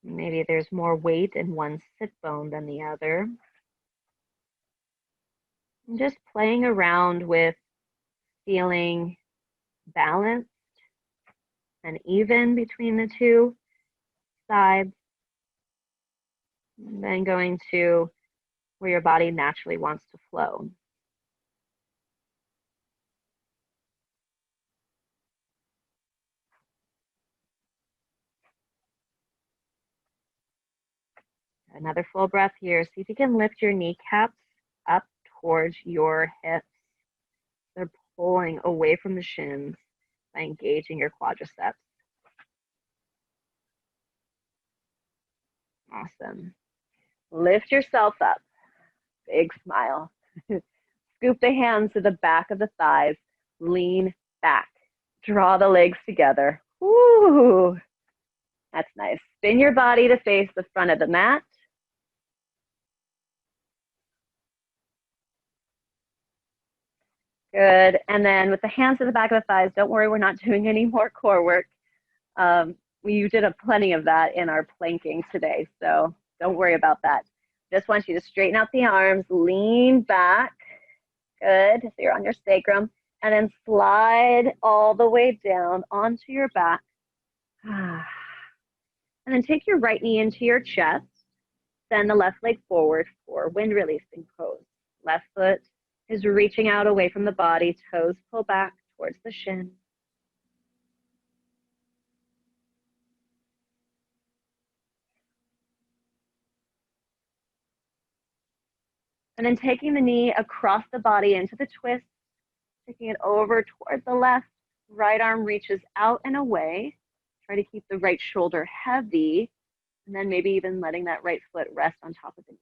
Maybe there's more weight in one sit bone than the other. And just playing around with feeling balanced and even between the two sides. And then going to where your body naturally wants to flow. Another full breath here. See if you can lift your kneecaps up towards your hips. They're pulling away from the shins by engaging your quadriceps. Awesome. Lift yourself up. Big smile. Scoop the hands to the back of the thighs. Lean back. Draw the legs together. Woo! That's nice. Spin your body to face the front of the mat. Good. And then with the hands to the back of the thighs, don't worry, we're not doing any more core work. You did plenty of that in our planking today, so don't worry about that. Just want you to straighten out the arms, lean back. Good. So you're on your sacrum. And then slide all the way down onto your back. And then take your right knee into your chest. Send the left leg forward for wind releasing pose. Left foot is reaching out away from the body. Toes pull back towards the shin. And then taking the knee across the body into the twist, taking it over towards the left. Right arm reaches out and away. Try to keep the right shoulder heavy, and then maybe even letting that right foot rest on top of the knee.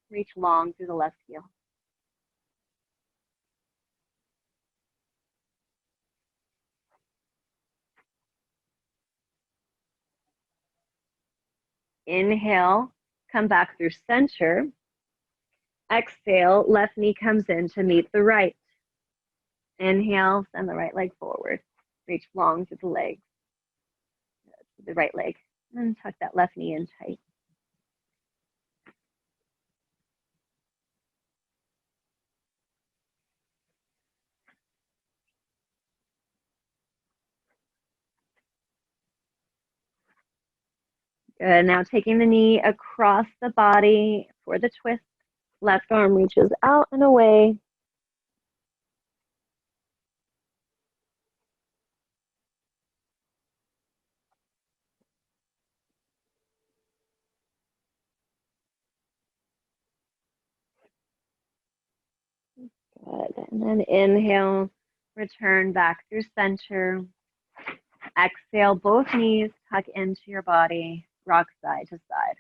Reach long through the left heel. Inhale, come back through center. Exhale, left knee comes in to meet the right. Inhale, send the right leg forward. Reach long through the leg, the right leg, and tuck that left knee in tight. Good. Now taking the knee across the body for the twist. Left arm reaches out and away. Good. And then inhale, return back through center. Exhale, both knees tuck into your body, rock side to side.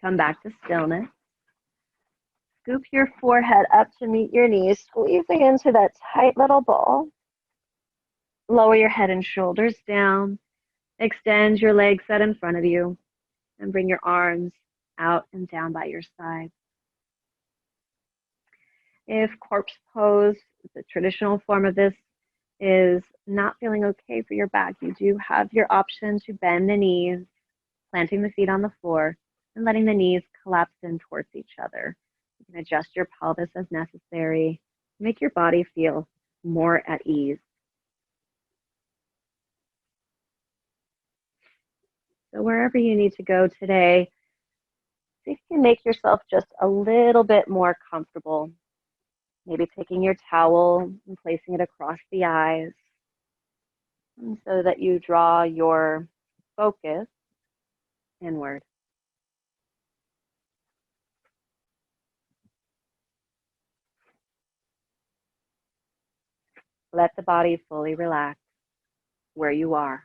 Come back to stillness. Scoop your forehead up to meet your knees, squeezing into that tight little ball. Lower your head and shoulders down. Extend your legs set in front of you and bring your arms out and down by your side. If corpse pose, the traditional form of this, is not feeling okay for your back, you do have your option to bend the knees, planting the feet on the floor, and letting the knees collapse in towards each other. You can adjust your pelvis as necessary, make your body feel more at ease. So wherever you need to go today, see if you can make yourself just a little bit more comfortable. Maybe taking your towel and placing it across the eyes, and so that you draw your focus inward. Let the body fully relax where you are.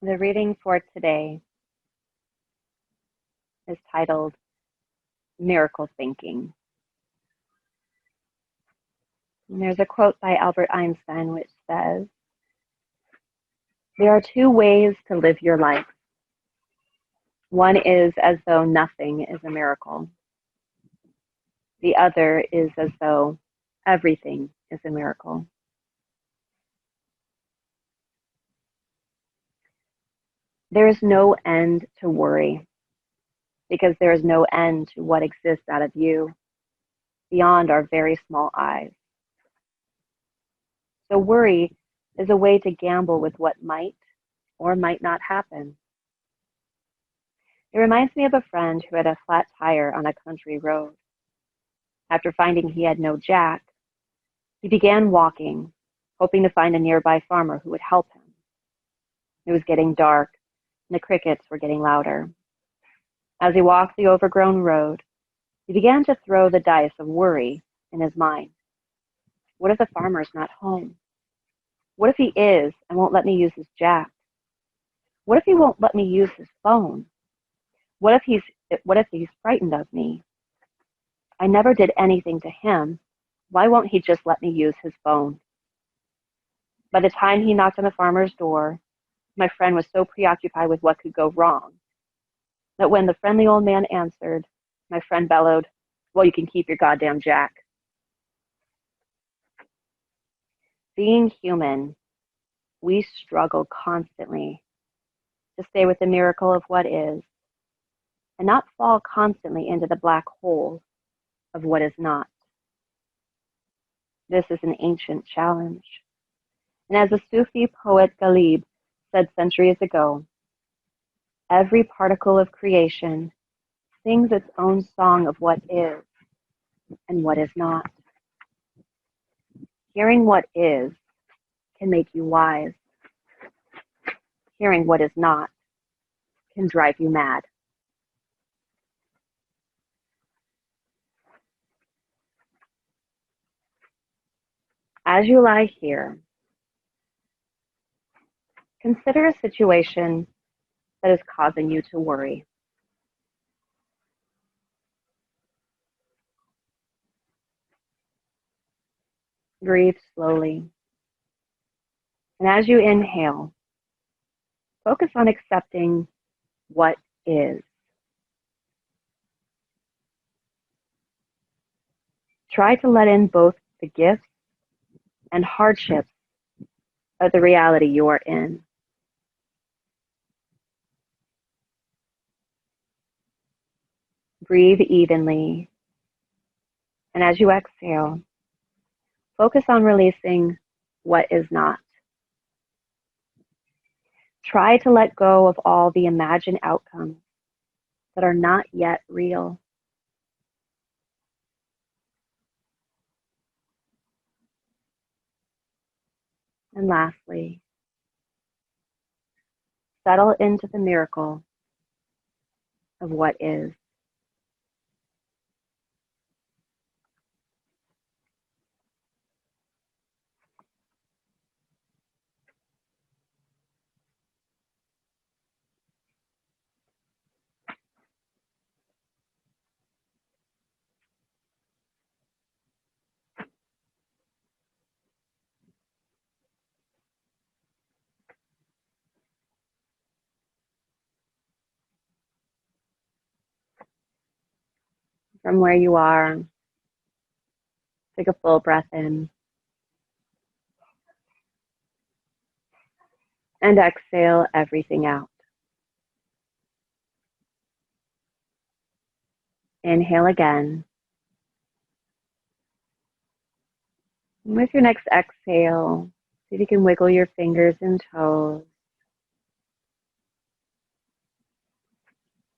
The reading for today is titled Miracle Thinking. And there's a quote by Albert Einstein which says, "There are two ways to live your life. One is as though nothing is a miracle. The other is as though everything is a miracle." There is no end to worry, because there is no end to what exists out of you beyond our very small eyes. So worry is a way to gamble with what might or might not happen. It reminds me of a friend who had a flat tire on a country road. After finding he had no jack, he began walking, hoping to find a nearby farmer who would help him. It was getting dark, and the crickets were getting louder. As he walked the overgrown road, he began to throw the dice of worry in his mind. What if the farmer's not home? What if he is and won't let me use his jack? What if he won't let me use his phone? What if he's frightened of me? I never did anything to him. Why won't he just let me use his phone? By the time he knocked on the farmer's door, my friend was so preoccupied with what could go wrong that when the friendly old man answered, my friend bellowed, "Well, you can keep your goddamn jack." Being human, we struggle constantly to stay with the miracle of what is and not fall constantly into the black hole of what is not. This is an ancient challenge. And as the Sufi poet Ghalib said centuries ago, every particle of creation sings its own song of what is and what is not. Hearing what is can make you wise. Hearing what is not can drive you mad. As you lie here, consider a situation that is causing you to worry. Breathe slowly. And as you inhale, focus on accepting what is. Try to let in both the gifts and hardships of the reality you are in. Breathe evenly. And as you exhale, focus on releasing what is not. Try to let go of all the imagined outcomes that are not yet real. And lastly, settle into the miracle of what is. From where you are, take a full breath in and exhale everything out. Inhale again. And with your next exhale, see if you can wiggle your fingers and toes.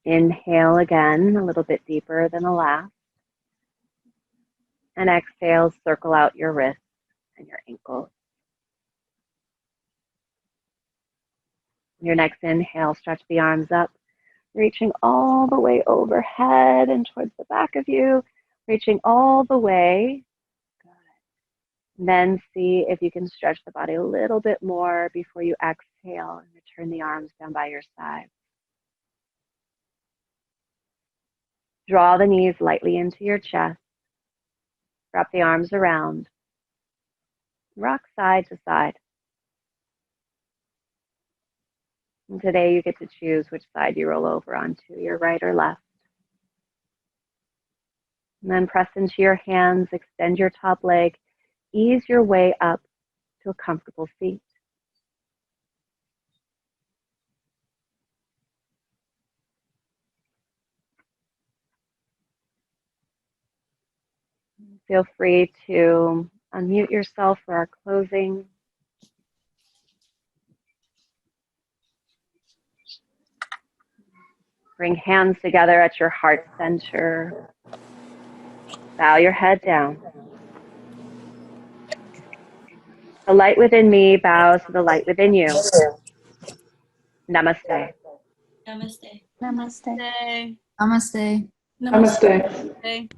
Inhale again, a little bit deeper than the last. And exhale, circle out your wrists and your ankles. Your next inhale, stretch the arms up, reaching all the way overhead and towards the back of you, reaching all the way. Good. Then see if you can stretch the body a little bit more before you exhale and return the arms down by your side. Draw the knees lightly into your chest. Wrap the arms around. Rock side to side. And today you get to choose which side you roll over onto, your right or left. And then press into your hands, extend your top leg, ease your way up to a comfortable seat. Feel free to unmute yourself for our closing. Bring hands together at your heart center. Bow your head down. The light within me bows to the light within you. Namaste. Namaste. Namaste. Namaste. Namaste. Namaste.